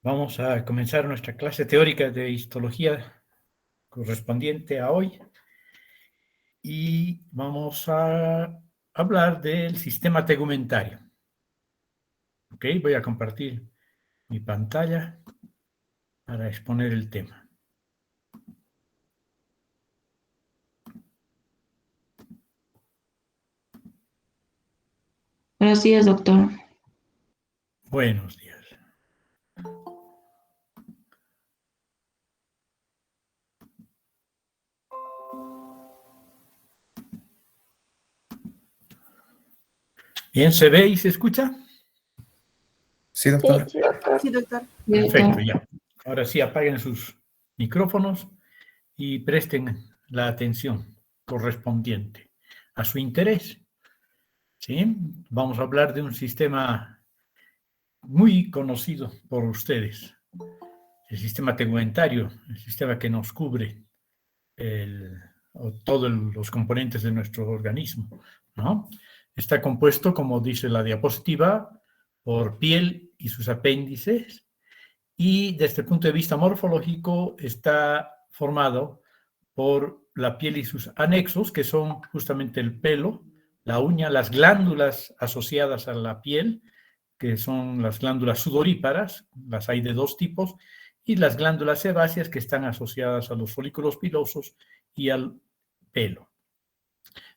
Vamos a comenzar nuestra clase teórica de histología correspondiente a hoy y vamos a hablar del sistema tegumentario. Ok, voy a compartir mi pantalla para exponer el tema. Buenos días, doctor. Buenos días. ¿Bien se ve y se escucha? Sí, doctor. Sí, doctor. Perfecto, ya. Ahora sí, apaguen sus micrófonos y presten la atención correspondiente a su interés. ¿Sí? Vamos a hablar de un sistema muy conocido por ustedes, el sistema tegumentario, el sistema que nos cubre todos los componentes de nuestro organismo, ¿no? Está compuesto, como dice la diapositiva, por piel y sus apéndices, y desde el punto de vista morfológico está formado por la piel y sus anexos, que son justamente el pelo, la uña, las glándulas asociadas a la piel, que son las glándulas sudoríparas, las hay de dos tipos, y las glándulas sebáceas, que están asociadas a los folículos pilosos y al pelo.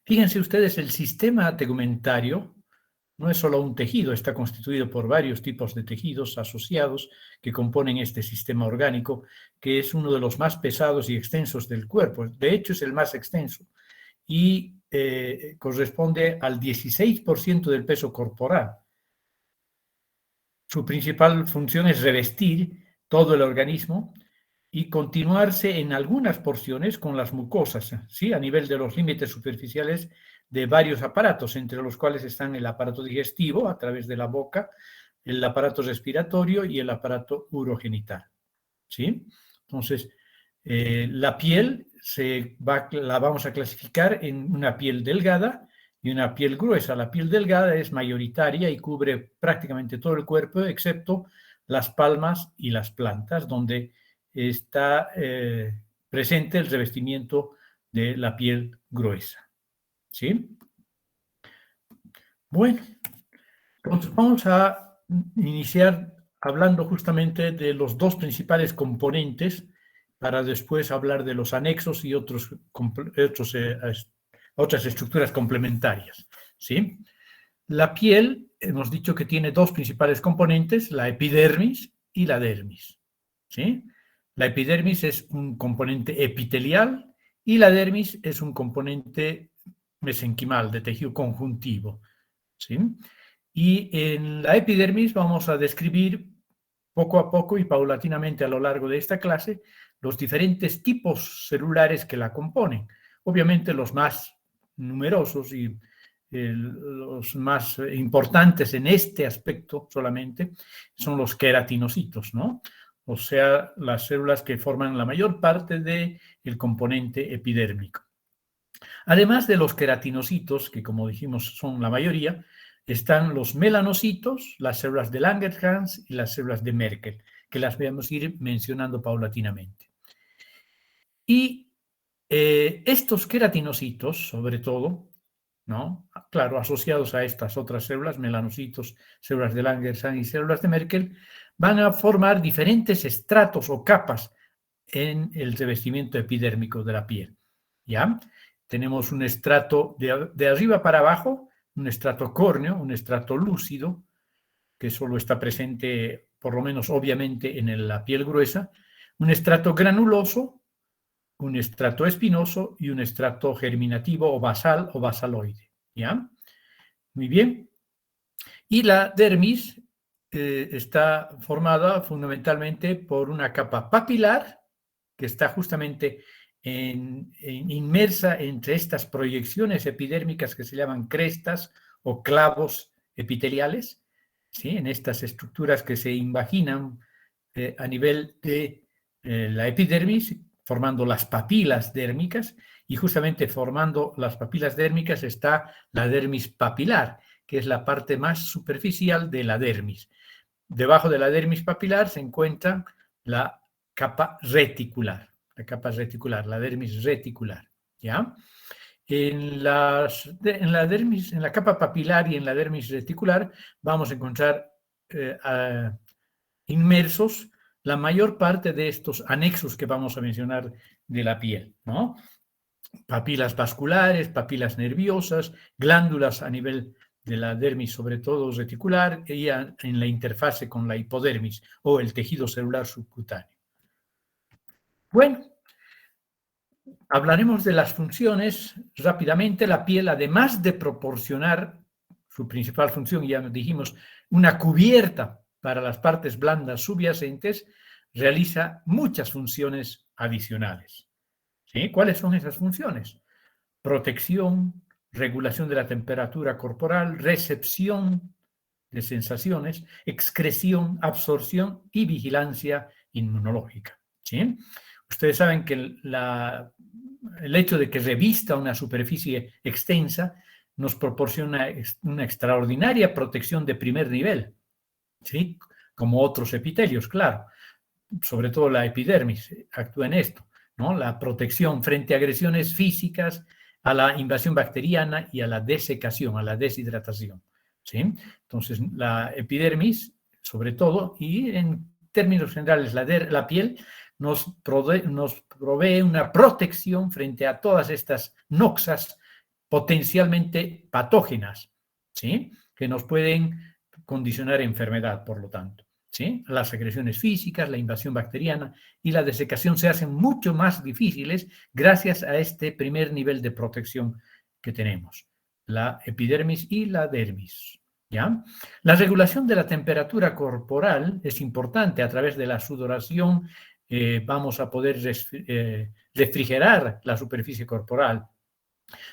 Fíjense ustedes, el sistema tegumentario no es solo un tejido, está constituido por varios tipos de tejidos asociados que componen este sistema orgánico, que es uno de los más pesados y extensos del cuerpo. De hecho, es el más extenso y corresponde al 16% del peso corporal. Su principal función es revestir todo el organismo y continuarse en algunas porciones con las mucosas, ¿sí? A nivel de los límites superficiales de varios aparatos, entre los cuales están el aparato digestivo a través de la boca, el aparato respiratorio y el aparato urogenital, ¿sí? Entonces, la piel la vamos a clasificar en una piel delgada y una piel gruesa. La piel delgada es mayoritaria y cubre prácticamente todo el cuerpo, excepto las palmas y las plantas, donde está presente el revestimiento de la piel gruesa. ¿Sí? Bueno, entonces vamos a iniciar hablando justamente de los dos principales componentes para después hablar de los anexos y otras estructuras complementarias. ¿Sí? La piel, hemos dicho que tiene dos principales componentes, la epidermis y la dermis. ¿Sí? La epidermis es un componente epitelial y la dermis es un componente mesenquimal, de tejido conjuntivo. ¿Sí? Y en la epidermis vamos a describir poco a poco y paulatinamente a lo largo de esta clase los diferentes tipos celulares que la componen. Obviamente los más numerosos y los más importantes en este aspecto solamente son los queratinocitos, ¿no? O sea, las células que forman la mayor parte del componente epidérmico. Además de los queratinocitos, que como dijimos son la mayoría, están los melanocitos, las células de Langerhans y las células de Merkel, que las vamos a ir mencionando paulatinamente. Y estos queratinocitos, sobre todo, ¿no? Claro, asociados a estas otras células, melanocitos, células de Langerhans y células de Merkel, van a formar diferentes estratos o capas en el revestimiento epidérmico de la piel. ¿Ya? Tenemos un estrato de arriba para abajo, un estrato córneo, un estrato lúcido, que solo está presente, por lo menos obviamente, en la piel gruesa, un estrato granuloso, un estrato espinoso y un estrato germinativo o basal o basaloide. ¿Ya? Muy bien. Y la dermis está formada fundamentalmente por una capa papilar, que está justamente inmersa entre estas proyecciones epidérmicas que se llaman crestas o clavos epiteliales, ¿sí? En estas estructuras que se invaginan a nivel de la epidermis, formando las papilas dérmicas, y justamente formando las papilas dérmicas está la dermis papilar, que es la parte más superficial de la dermis. debajo de la dermis papilar se encuentra la capa reticular, la dermis reticular, ¿ya? En la capa papilar y en la dermis reticular vamos a encontrar inmersos la mayor parte de estos anexos que vamos a mencionar de la piel, ¿no? Papilas vasculares, papilas nerviosas, glándulas a nivel de la dermis, sobre todo reticular, y en la interfase con la hipodermis o el tejido celular subcutáneo. Bueno, hablaremos de las funciones rápidamente. La piel, además de proporcionar su principal función, ya dijimos, una cubierta para las partes blandas subyacentes, realiza muchas funciones adicionales. ¿Sí? ¿Cuáles son esas funciones? Protección, regulación de la temperatura corporal, recepción de sensaciones, excreción, absorción y vigilancia inmunológica. ¿Sí? Ustedes saben que el hecho de que revista una superficie extensa nos proporciona una extraordinaria protección de primer nivel, ¿sí? Como otros epitelios, claro. Sobre todo la epidermis actúa en esto, ¿no? La protección frente a agresiones físicas, a la invasión bacteriana y a la desecación, a la deshidratación, ¿sí? Entonces, la epidermis, sobre todo, y en términos generales, la piel nos provee una protección frente a todas estas noxas potencialmente patógenas, ¿sí? Que nos pueden condicionar enfermedad, por lo tanto. ¿Sí? Las agresiones físicas, la invasión bacteriana y la desecación se hacen mucho más difíciles gracias a este primer nivel de protección que tenemos, la epidermis y la dermis. ¿Ya? La regulación de la temperatura corporal es importante. A través de la sudoración vamos a poder refrigerar la superficie corporal.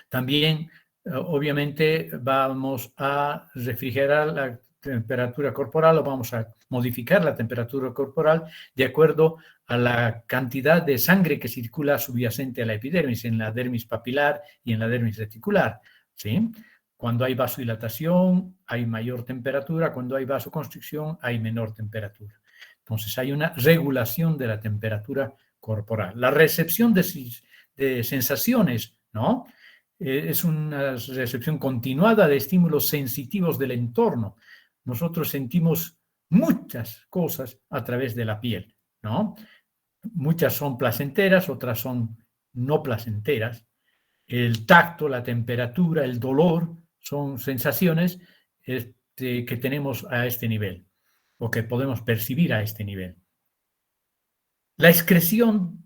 También, obviamente, vamos a refrigerar la temperatura corporal o vamos a modificar la temperatura corporal de acuerdo a la cantidad de sangre que circula subyacente a la epidermis, en la dermis papilar y en la dermis reticular, ¿sí? Cuando hay vasodilatación hay mayor temperatura, cuando hay vasoconstricción hay menor temperatura. Entonces hay una regulación de la temperatura corporal. La recepción de sensaciones, ¿no? Es una recepción continuada de estímulos sensitivos del entorno. Nosotros sentimos muchas cosas a través de la piel, ¿no? Muchas son placenteras, otras son no placenteras. El tacto, la temperatura, el dolor son sensaciones que tenemos a este nivel o que podemos percibir a este nivel. La excreción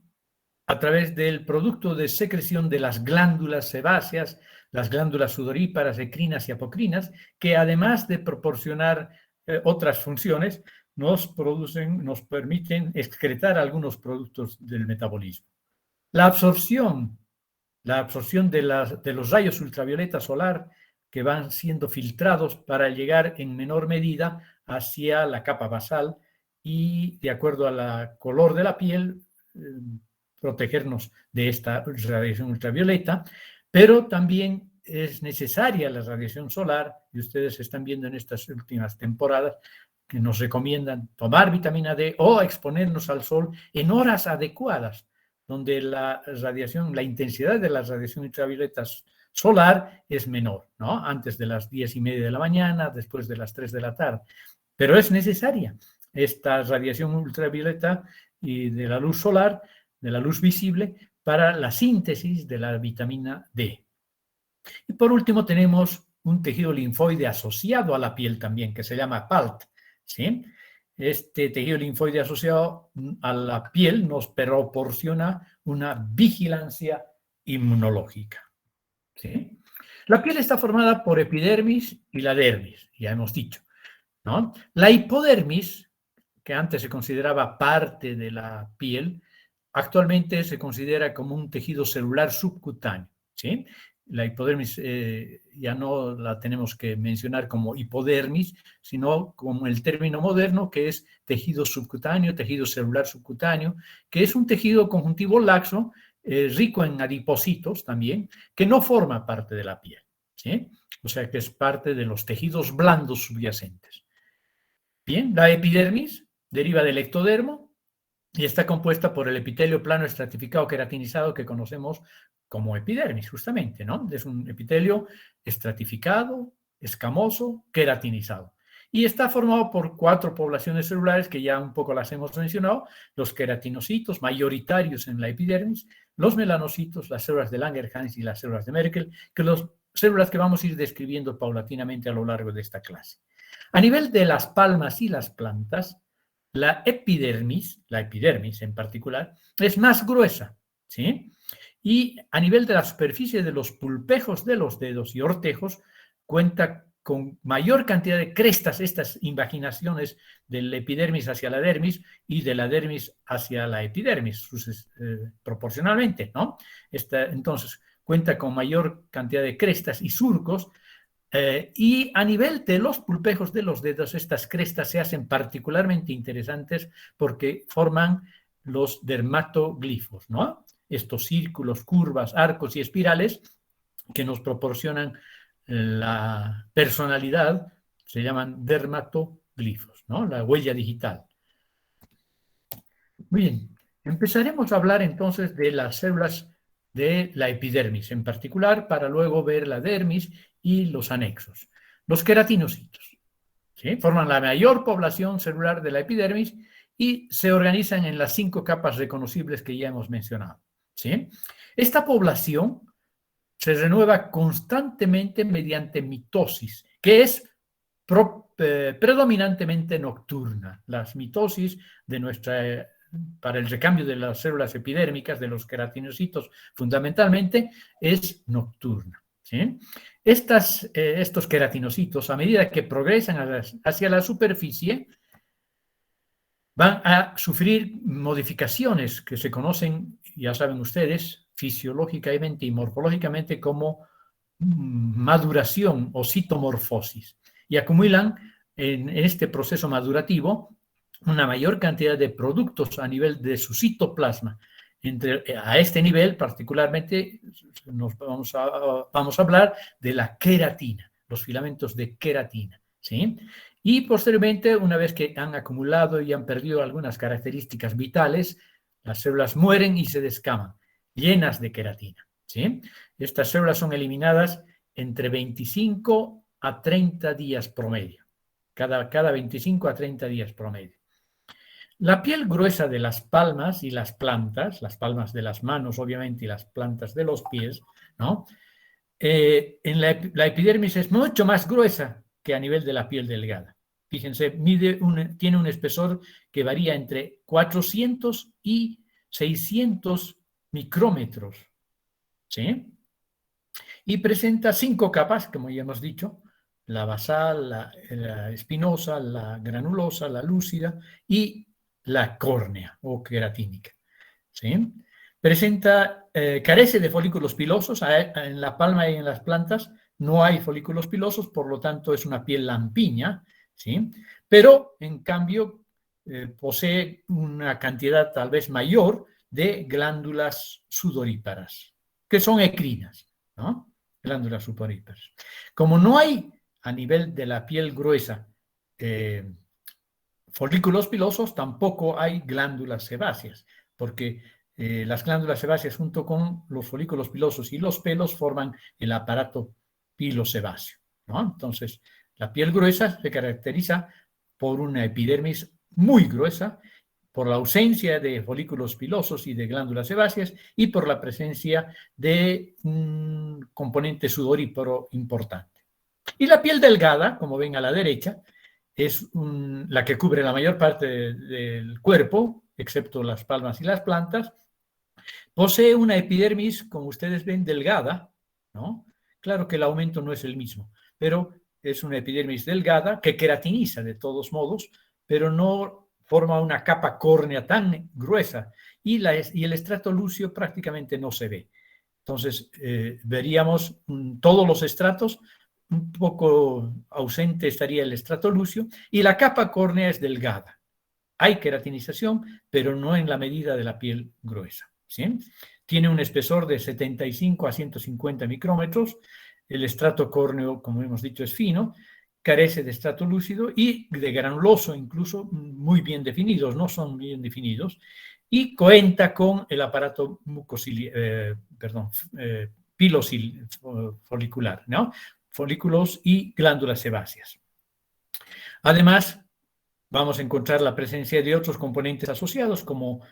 a través del producto de secreción de las glándulas sebáceas, las glándulas sudoríparas, ecrinas y apocrinas, que además de proporcionar otras funciones, nos permiten excretar algunos productos del metabolismo. La absorción de los rayos ultravioleta solar que van siendo filtrados para llegar en menor medida hacia la capa basal y, de acuerdo al color de la piel, protegernos de esta radiación ultravioleta, pero también es necesaria la radiación solar, y ustedes están viendo en estas últimas temporadas que nos recomiendan tomar vitamina D o exponernos al sol en horas adecuadas, donde la intensidad de la radiación ultravioleta solar es menor, ¿no? Antes de las 10:30 de la mañana, después de las 3 de la tarde. Pero es necesaria esta radiación ultravioleta y de la luz solar, de la luz visible, para la síntesis de la vitamina D. Y por último tenemos un tejido linfoide asociado a la piel también, que se llama PALT, ¿sí? Este tejido linfoide asociado a la piel nos proporciona una vigilancia inmunológica, ¿sí? La piel está formada por epidermis y la dermis, ya hemos dicho, ¿no? La hipodermis, que antes se consideraba parte de la piel, actualmente se considera como un tejido celular subcutáneo, ¿sí? La hipodermis ya no la tenemos que mencionar como hipodermis, sino como el término moderno que es tejido subcutáneo, tejido celular subcutáneo, que es un tejido conjuntivo laxo, rico en adipocitos también, que no forma parte de la piel, ¿sí? O sea que es parte de los tejidos blandos subyacentes. Bien, la epidermis deriva del ectodermo y está compuesta por el epitelio plano estratificado queratinizado que conocemos como epidermis, justamente, ¿no? Es un epitelio estratificado, escamoso, queratinizado. Y está formado por 4 poblaciones celulares que ya un poco las hemos mencionado: los queratinocitos, mayoritarios en la epidermis, los melanocitos, las células de Langerhans y las células de Merkel, que las células que vamos a ir describiendo paulatinamente a lo largo de esta clase. A nivel de las palmas y las plantas, la epidermis en particular, es más gruesa, ¿sí? Y a nivel de la superficie de los pulpejos de los dedos y ortejos, cuenta con mayor cantidad de crestas, estas invaginaciones del epidermis hacia la dermis y de la dermis hacia la epidermis, proporcionalmente, ¿no? Entonces, cuenta con mayor cantidad de crestas y surcos, y a nivel de los pulpejos de los dedos, estas crestas se hacen particularmente interesantes porque forman los dermatoglifos, ¿no? Estos círculos, curvas, arcos y espirales que nos proporcionan la personalidad, se llaman dermatoglifos, ¿no? La huella digital. Muy bien, empezaremos a hablar entonces de las células de la epidermis en particular, para luego ver la dermis y los anexos. Los queratinocitos, ¿sí? Forman la mayor población celular de la epidermis y se organizan en las 5 capas reconocibles que ya hemos mencionado, ¿sí? Esta población se renueva constantemente mediante mitosis, que es predominantemente nocturna. Las mitosis para el recambio de las células epidérmicas, de los queratinocitos fundamentalmente, es nocturna, ¿sí? Estos queratinocitos, a medida que progresan hacia la superficie, van a sufrir modificaciones que se conocen, ya saben ustedes, fisiológicamente y morfológicamente como maduración o citomorfosis, y acumulan en este proceso madurativo una mayor cantidad de productos a nivel de su citoplasma. A este nivel particularmente vamos a hablar de la queratina, los filamentos de queratina, ¿sí? Y posteriormente, una vez que han acumulado y han perdido algunas características vitales, las células mueren y se descaman, llenas de queratina, ¿sí? Estas células son eliminadas entre 25 a 30 días promedio, cada 25 a 30 días promedio. La piel gruesa de las palmas y las plantas de las manos obviamente y las plantas de los pies, ¿no? La epidermis es mucho más gruesa que a nivel de la piel delgada. Fíjense, tiene un espesor que varía entre 400 y 600 micrómetros, ¿sí? Y presenta 5 capas, como ya hemos dicho: la basal, la espinosa, la granulosa, la lúcida y la córnea o queratínica, ¿sí? Carece de folículos pilosos. En la palma y en las plantas no hay folículos pilosos, por lo tanto es una piel lampiña, ¿sí? Pero en cambio posee una cantidad tal vez mayor de glándulas sudoríparas, que son ecrinas, ¿no? Glándulas sudoríparas. Como no hay a nivel de la piel gruesa folículos pilosos, tampoco hay glándulas sebáceas, porque las glándulas sebáceas junto con los folículos pilosos y los pelos forman el aparato pilosebáceo, ¿no? Entonces, la piel gruesa se caracteriza por una epidermis muy gruesa, por la ausencia de folículos pilosos y de glándulas sebáceas y por la presencia de un componente sudoríparo importante. Y la piel delgada, como ven a la derecha, es la que cubre la mayor parte del cuerpo, excepto las palmas y las plantas. Posee una epidermis, como ustedes ven, delgada, ¿no? Claro que el aumento no es el mismo, pero es una epidermis delgada que queratiniza de todos modos, pero no forma una capa córnea tan gruesa, y el estrato lúceo prácticamente no se ve. Entonces, veríamos todos los estratos. Un poco ausente estaría el estrato lúceo y la capa córnea es delgada. Hay queratinización, pero no en la medida de la piel gruesa, ¿sí? Tiene un espesor de 75 a 150 micrómetros. El estrato córneo, como hemos dicho, es fino carece de estrato lúcido y de granuloso, incluso muy bien definidos, no son bien definidos, y cuenta con el aparato pilofolicular, ¿no? Folículos y glándulas sebáceas. Además, vamos a encontrar la presencia de otros componentes asociados, como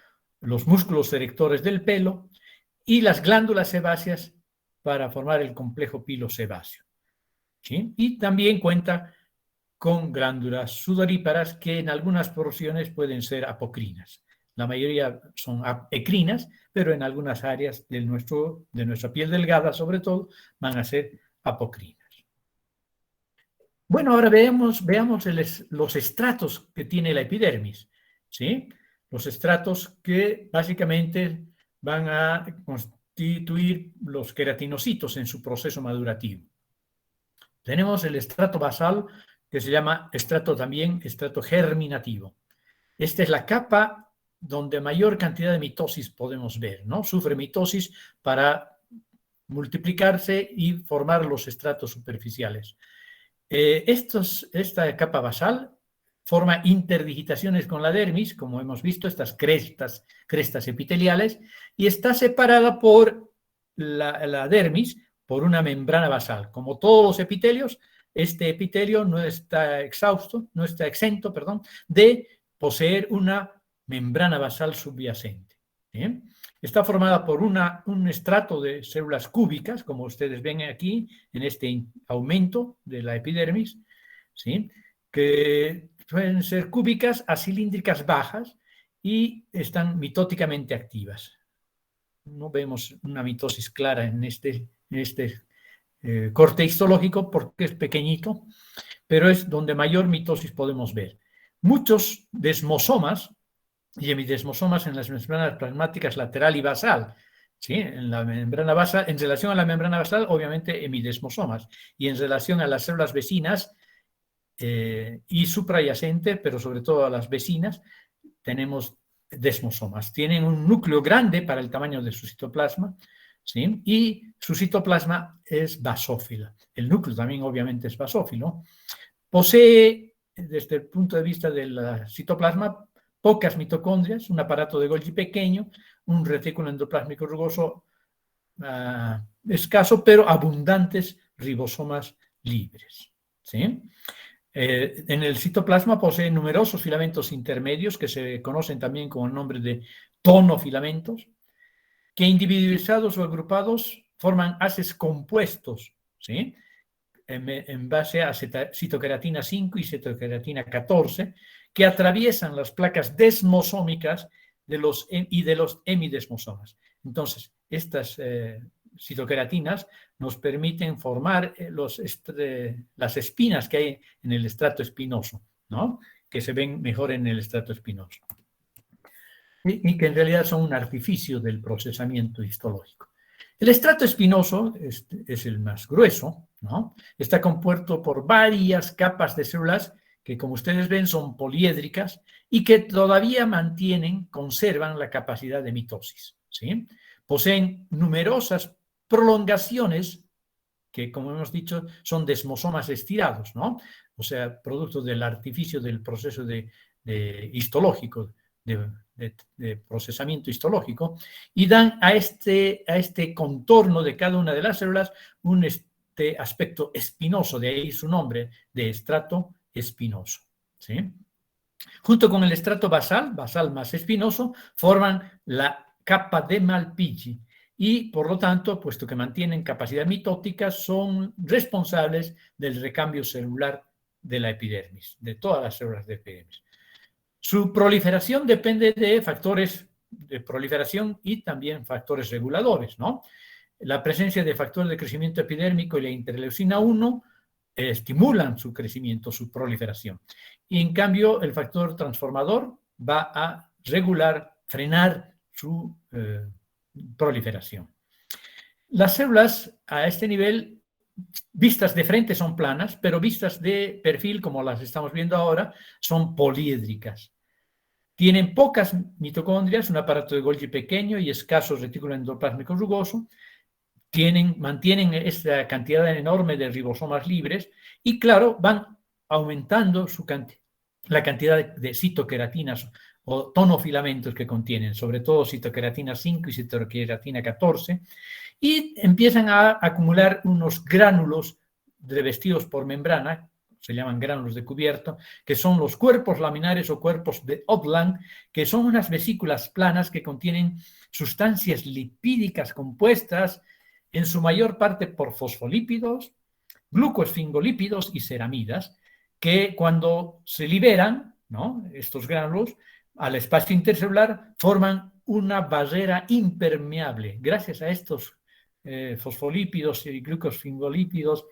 los músculos erectores del pelo y las glándulas sebáceas para formar el complejo pilosebáceo, ¿sí? Y también cuenta con glándulas sudoríparas que en algunas porciones pueden ser apocrinas. La mayoría son ecrinas, pero en algunas áreas de nuestra piel delgada, sobre todo, van a ser apocrinas. Bueno, ahora veamos los estratos que tiene la epidermis, ¿sí? Los estratos que básicamente van a constituir los queratinocitos en su proceso madurativo. Tenemos el estrato basal, que se llama estrato germinativo. Esta es la capa donde mayor cantidad de mitosis podemos ver, ¿no? Sufre mitosis para multiplicarse y formar los estratos superficiales. Esta capa basal forma interdigitaciones con la dermis, como hemos visto, estas crestas epiteliales, y está separada por la dermis por una membrana basal. Como todos los epitelios, este epitelio no está exento, de poseer una membrana basal subyacente. ¿Sí? Está formada por un estrato de células cúbicas, como ustedes ven aquí, en este aumento de la epidermis, ¿sí? Que pueden ser cúbicas a cilíndricas bajas y están mitóticamente activas. No vemos una mitosis clara en este corte histológico porque es pequeñito, pero es donde mayor mitosis podemos ver. Muchos desmosomas y hemidesmosomas en las membranas plasmáticas lateral y basal. ¿Sí? En la membrana basal, en relación a la membrana basal, obviamente hemidesmosomas, y en relación a las células vecinas y suprayacente, pero sobre todo a las vecinas, tenemos desmosomas. Tienen un núcleo grande para el tamaño de su citoplasma, ¿sí? Y su citoplasma es basófila. El núcleo también obviamente es basófilo. Posee, desde el punto de vista del citoplasma, pocas mitocondrias, un aparato de Golgi pequeño, un retículo endoplásmico rugoso escaso, pero abundantes ribosomas libres, ¿sí? En el citoplasma posee numerosos filamentos intermedios que se conocen también con el nombre de tonofilamentos, que individualizados o agrupados forman haces compuestos, ¿sí? En base a citoqueratina 5 y citoqueratina 14, que atraviesan las placas desmosómicas de los hemidesmosomas. Entonces, estas citoqueratinas nos permiten formar las espinas que hay en el estrato espinoso, ¿no? Que se ven mejor en el estrato espinoso. Y que en realidad son un artificio del procesamiento histológico. El estrato espinoso es el más grueso, ¿no? Está compuesto por varias capas de células que, como ustedes ven, son poliédricas y que todavía conservan la capacidad de mitosis, ¿sí? Poseen numerosas prolongaciones que, como hemos dicho, son desmosomas estirados, ¿no? O sea, producto del artificio del proceso histológico, de procesamiento histológico, y dan a este contorno de cada una de las células un aspecto espinoso, de ahí su nombre, de estrato espinoso, ¿sí? Junto con el estrato basal más espinoso, forman la capa de Malpighi y, por lo tanto, puesto que mantienen capacidad mitótica, son responsables del recambio celular de la epidermis, de todas las células de epidermis. Su proliferación depende de factores de proliferación y también factores reguladores, ¿no? La presencia de factores de crecimiento epidérmico y la interleucina 1 estimulan su crecimiento, su proliferación. Y en cambio, el factor transformador va a frenar su proliferación. Las células a este nivel, vistas de frente son planas, pero vistas de perfil, como las estamos viendo ahora, son poliédricas. Tienen pocas mitocondrias, un aparato de Golgi pequeño y escaso retículo endoplásmico rugoso. Mantienen esta cantidad enorme de ribosomas libres y, claro, van aumentando la cantidad de citoqueratinas o tonofilamentos que contienen, sobre todo citoqueratina 5 y citoqueratina 14, y empiezan a acumular unos gránulos revestidos por membrana, se llaman gránulos de cubierto, que son los cuerpos laminares o cuerpos de Opland, que son unas vesículas planas que contienen sustancias lipídicas compuestas en su mayor parte por fosfolípidos, glucosfingolípidos y ceramidas, que cuando se liberan, ¿no?, estos gránulos al espacio intercelular forman una barrera impermeable. Gracias a estos fosfolípidos y glucosfingolípidos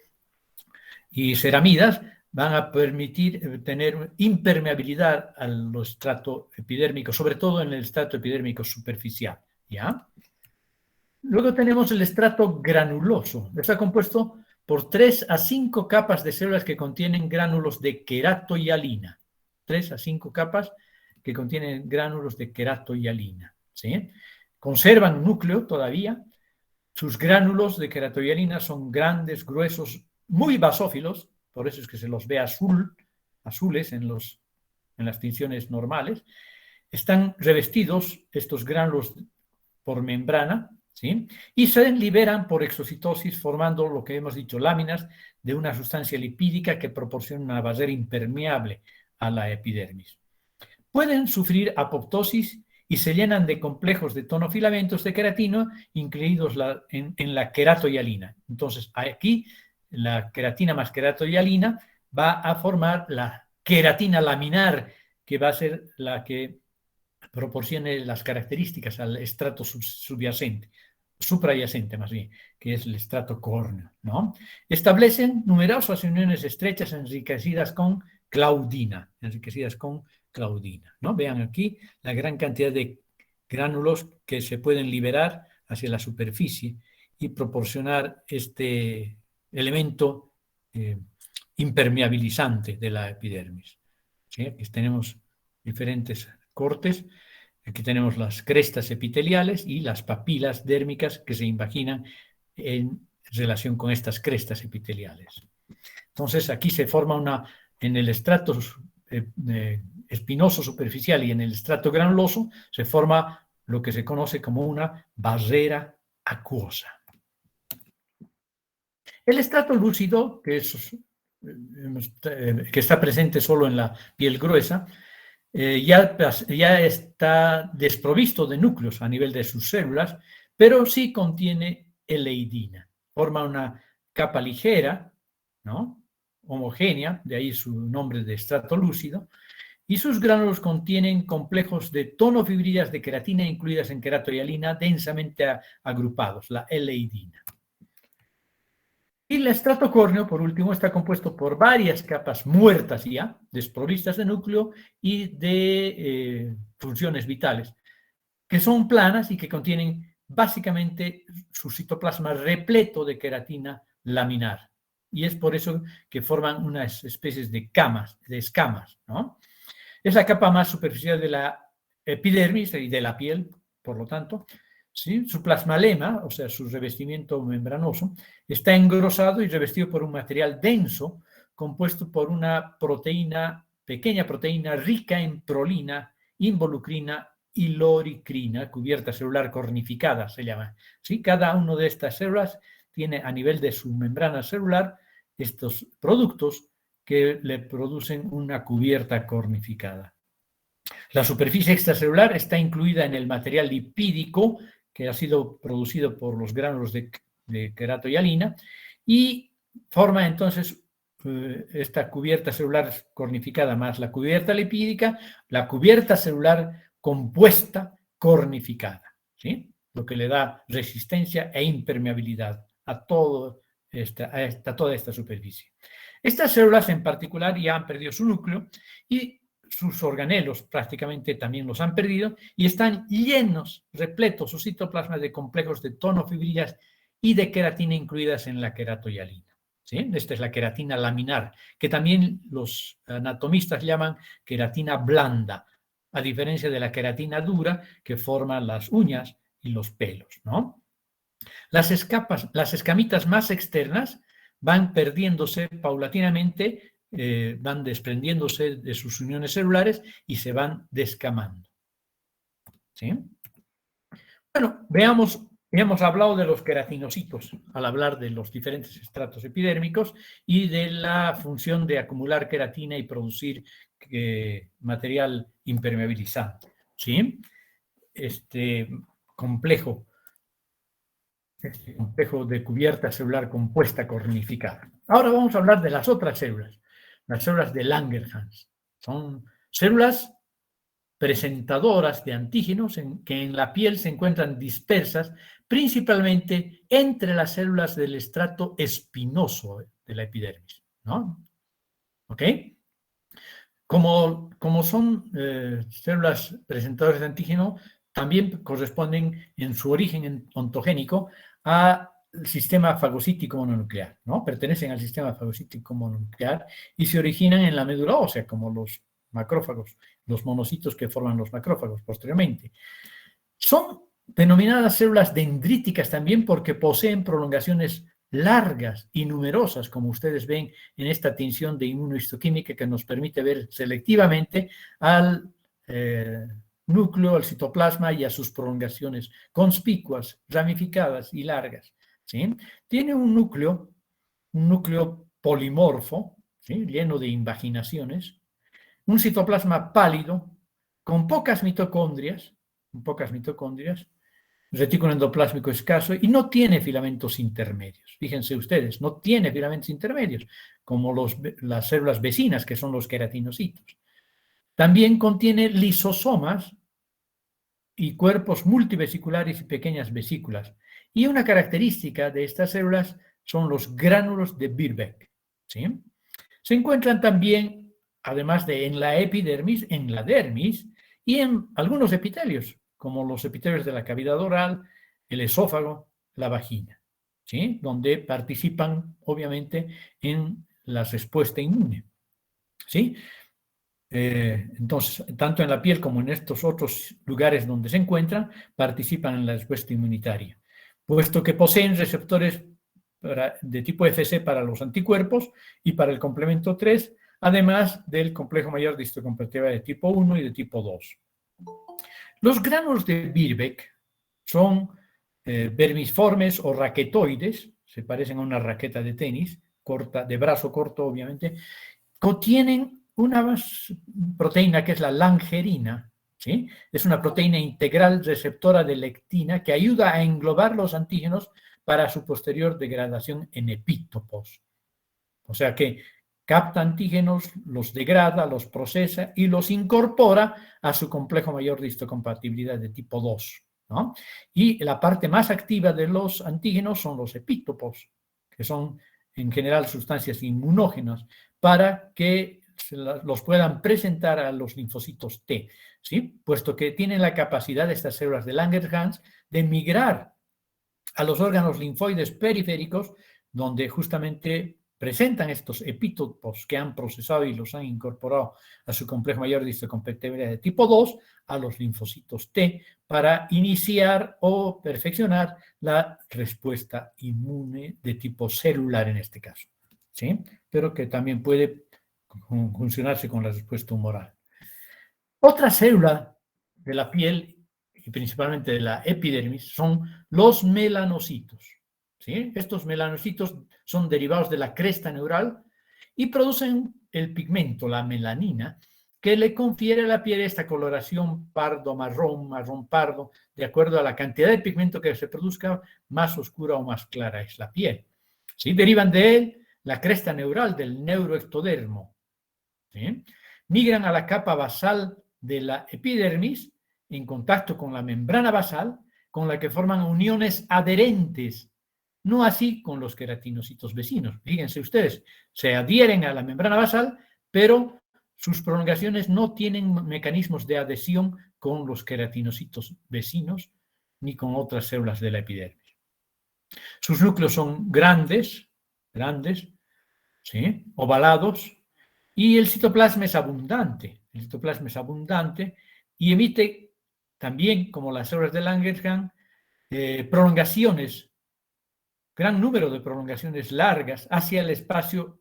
y ceramidas van a permitir tener impermeabilidad al estrato epidérmico, sobre todo en el estrato epidérmico superficial, ¿ya? Luego tenemos el estrato granuloso. Está compuesto por 3 a 5 capas de células que contienen gránulos de queratohialina. 3 a 5 capas que contienen gránulos de queratohialina, ¿sí? Conservan núcleo todavía. Sus gránulos de queratohialina son grandes, gruesos, muy basófilos, por eso es que se los ve azules en las tinciones normales. Están revestidos estos gránulos por membrana, ¿sí? Y se liberan por exocitosis formando lo que hemos dicho, láminas de una sustancia lipídica que proporciona una barrera impermeable a la epidermis. Pueden sufrir apoptosis y se llenan de complejos de tonofilamentos de queratina incluidos en la queratohialina. Entonces, aquí la queratina más queratohialina va a formar la queratina laminar, que va a ser la que proporcione las características al estrato subyacente, suprayacente más bien, que es el estrato córneo, ¿no? Establecen numerosas uniones estrechas enriquecidas con claudina, ¿no? Vean aquí la gran cantidad de gránulos que se pueden liberar hacia la superficie y proporcionar este elemento impermeabilizante de la epidermis, ¿sí? Aquí tenemos diferentes cortes. Aquí tenemos las crestas epiteliales y las papilas dérmicas que se imaginan en relación con estas crestas epiteliales. Entonces, aquí se forma en el estrato espinoso superficial y en el estrato granuloso se forma lo que se conoce como una barrera acuosa. El estrato lúcido, que está presente solo en la piel gruesa, ya está desprovisto de núcleos a nivel de sus células, pero sí contiene eleidina. Forma una capa ligera, ¿no?, homogénea, de ahí su nombre de estrato lúcido, y sus gránulos contienen complejos de tonofibrillas de queratina incluidas en queratohialina densamente agrupados, la eleidina. Y el estrato córneo, por último, está compuesto por varias capas muertas ya, desprovistas de núcleo y de funciones vitales, que son planas y que contienen básicamente su citoplasma repleto de queratina laminar. Y es por eso que forman unas especies de escamas, ¿no? Es la capa más superficial de la epidermis y de la piel, por lo tanto, ¿sí? Su plasmalema, o sea, su revestimiento membranoso, está engrosado y revestido por un material denso compuesto por una pequeña proteína rica en prolina, involucrina y loricrina, cubierta celular cornificada se llama, ¿sí? Cada una de estas células tiene a nivel de su membrana celular estos productos que le producen una cubierta cornificada. La superficie extracelular está incluida en el material lipídico que ha sido producido por los gránulos de queratohialina y forma entonces esta cubierta celular cornificada más la cubierta lipídica, la cubierta celular compuesta cornificada, ¿sí? Lo que le da resistencia e impermeabilidad a toda esta superficie. Estas células en particular ya han perdido su núcleo y sus organelos prácticamente también los han perdido y están llenos, repletos sus citoplasmas de complejos de tonofibrillas y de queratina incluidas en la queratohialina, ¿sí? Esta es la queratina laminar, que también los anatomistas llaman queratina blanda, a diferencia de la queratina dura que forma las uñas y los pelos, ¿no? Las escamitas más externas van perdiéndose paulatinamente van desprendiéndose de sus uniones celulares y se van descamando. ¿Sí? Bueno, veamos, hemos hablado de los queratinocitos al hablar de los diferentes estratos epidérmicos y de la función de acumular queratina y producir material impermeabilizante. ¿Sí? Este complejo de cubierta celular compuesta cornificada. Ahora vamos a hablar de las otras células, las células de Langerhans. Son células presentadoras de antígenos que en la piel se encuentran dispersas principalmente entre las células del estrato espinoso de la epidermis, ¿no? ¿Ok? Como son células presentadoras de antígeno, también corresponden en su origen ontogénico al sistema fagocítico mononuclear, ¿no? Pertenecen al sistema fagocítico mononuclear y se originan en la médula ósea, como los macrófagos, los monocitos que forman los macrófagos posteriormente. Son denominadas células dendríticas también porque poseen prolongaciones largas y numerosas, como ustedes ven en esta tinción de inmunohistoquímica que nos permite ver selectivamente al núcleo, al citoplasma y a sus prolongaciones conspicuas, ramificadas y largas. ¿Sí? Tiene un núcleo polimorfo, ¿sí? Lleno de invaginaciones, un citoplasma pálido, con pocas mitocondrias, retículo endoplásmico escaso, y no tiene filamentos intermedios. Fíjense ustedes, no tiene filamentos intermedios, como las células vecinas, que son los queratinocitos. También contiene lisosomas y cuerpos multivesiculares y pequeñas vesículas. Y una característica de estas células son los gránulos de Birbeck. ¿Sí? Se encuentran también, además de en la epidermis, en la dermis y en algunos epitelios, como los epitelios de la cavidad oral, el esófago, la vagina, ¿sí? Donde participan, obviamente, en la respuesta inmune. ¿Sí? Entonces, tanto en la piel como en estos otros lugares donde se encuentran, participan en la respuesta inmunitaria, puesto que poseen receptores de tipo Fc para los anticuerpos y para el complemento 3, además del complejo mayor de histocompatibilidad de tipo 1 y de tipo 2. Los gránulos de Birbeck son vermiformes o raquetoides, se parecen a una raqueta de tenis, corta, de brazo corto obviamente, contienen una proteína que es la langerina, ¿sí? Es una proteína integral receptora de lectina que ayuda a englobar los antígenos para su posterior degradación en epítopos. O sea que capta antígenos, los degrada, los procesa y los incorpora a su complejo mayor de histocompatibilidad de tipo 2, ¿no? Y la parte más activa de los antígenos son los epítopos, que son en general sustancias inmunógenas, para que los puedan presentar a los linfocitos T, ¿sí? Puesto que tienen la capacidad de estas células de Langerhans de migrar a los órganos linfoides periféricos, donde justamente presentan estos epítopos que han procesado y los han incorporado a su complejo mayor de histocompatibilidad de tipo 2, a los linfocitos T, para iniciar o perfeccionar la respuesta inmune de tipo celular en este caso, ¿sí? Pero que también puede funcionarse con la respuesta humoral. Otra célula de la piel y principalmente de la epidermis son los melanocitos, ¿sí? Estos melanocitos son derivados de la cresta neural y producen el pigmento, la melanina, que le confiere a la piel esta coloración pardo-marrón, marrón-pardo, de acuerdo a la cantidad de pigmento que se produzca, más oscura o más clara es la piel. ¿Sí? Derivan de él la cresta neural del neuroectodermo, ¿sí? Migran a la capa basal de la epidermis en contacto con la membrana basal, con la que forman uniones adherentes, no así con los queratinocitos vecinos. Fíjense ustedes, se adhieren a la membrana basal, pero sus prolongaciones no tienen mecanismos de adhesión con los queratinocitos vecinos ni con otras células de la epidermis. Sus núcleos son grandes, ¿sí? Ovalados, y el citoplasma es abundante. El citoplasma es abundante y emite también, como las células de Langerhans, prolongaciones, gran número de prolongaciones largas hacia el espacio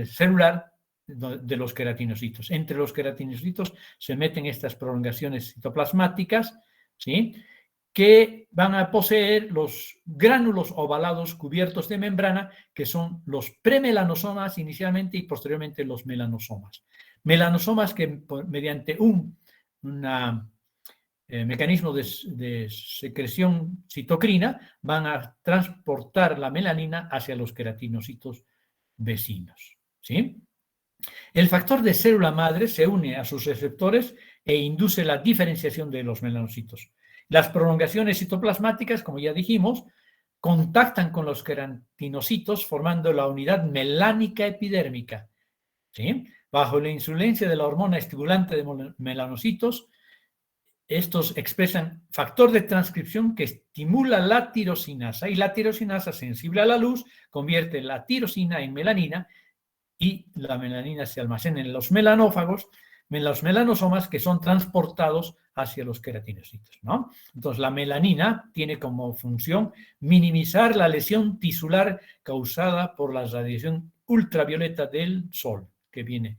celular de los queratinocitos. Entre los queratinocitos se meten estas prolongaciones citoplasmáticas, ¿sí?, que van a poseer los gránulos ovalados cubiertos de membrana, que son los premelanosomas inicialmente y posteriormente los melanosomas. Melanosomas que mediante un mecanismo de secreción citocrina van a transportar la melanina hacia los queratinocitos vecinos, ¿sí? El factor de célula madre se une a sus receptores e induce la diferenciación de los melanocitos. Las prolongaciones citoplasmáticas, como ya dijimos, contactan con los queratinocitos formando la unidad melánica epidérmica, ¿sí? Bajo la influencia de la hormona estimulante de melanocitos, estos expresan factor de transcripción que estimula la tirosinasa, y la tirosinasa, sensible a la luz, convierte la tirosina en melanina, y la melanina se almacena en los melanófagos, en los melanosomas, que son transportados hacia los queratinocitos, ¿no? Entonces, la melanina tiene como función minimizar la lesión tisular causada por la radiación ultravioleta del sol, que viene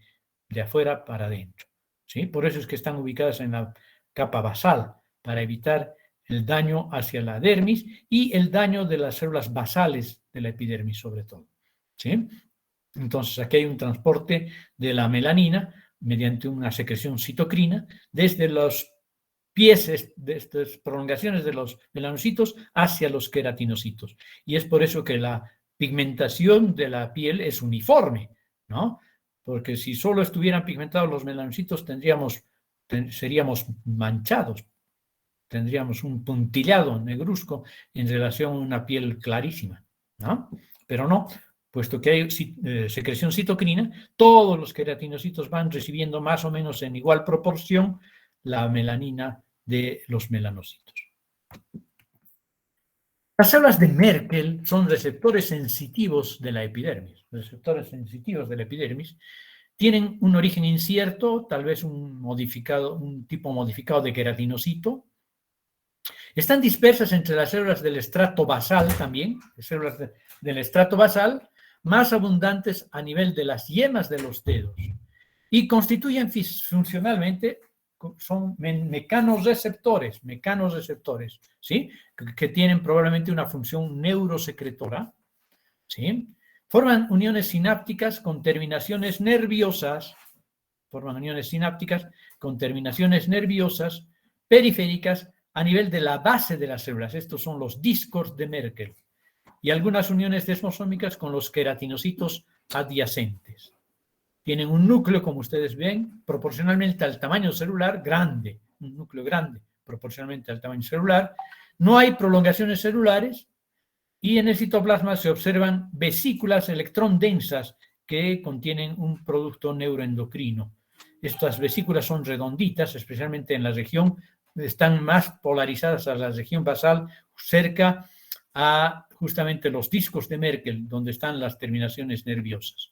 de afuera para adentro, ¿sí? Por eso es que están ubicadas en la capa basal, para evitar el daño hacia la dermis y el daño de las células basales de la epidermis, sobre todo, ¿sí? Entonces, aquí hay un transporte de la melanina mediante una secreción citocrina desde los pies de estas prolongaciones de los melanocitos hacia los queratinocitos. Y es por eso que la pigmentación de la piel es uniforme, ¿no? Porque si solo estuvieran pigmentados los melanocitos, seríamos manchados, tendríamos un puntillado negruzco en relación a una piel clarísima, ¿no? Pero no. Puesto que hay secreción citocrina, todos los queratinocitos van recibiendo más o menos en igual proporción la melanina de los melanocitos. Las células de Merkel son receptores sensitivos de la epidermis. Receptores sensitivos de la epidermis tienen un origen incierto, tal vez un tipo modificado de queratinocito. Están dispersas entre las células del estrato basal también, células del estrato basal, más abundantes a nivel de las yemas de los dedos, y constituyen funcionalmente, son mecanorreceptores, ¿sí? Que tienen probablemente una función neurosecretora, ¿sí? Forman uniones sinápticas con terminaciones nerviosas, periféricas a nivel de la base de las células. Estos son los discos de Merkel. Y algunas uniones desmosómicas con los queratinocitos adyacentes. Tienen un núcleo, como ustedes ven, proporcionalmente al tamaño celular, grande, un núcleo grande, proporcionalmente al tamaño celular. No hay prolongaciones celulares y en el citoplasma se observan vesículas electrón densas que contienen un producto neuroendocrino. Estas vesículas son redonditas, especialmente en la región, están más polarizadas a la región basal, cerca a justamente los discos de Merkel, donde están las terminaciones nerviosas.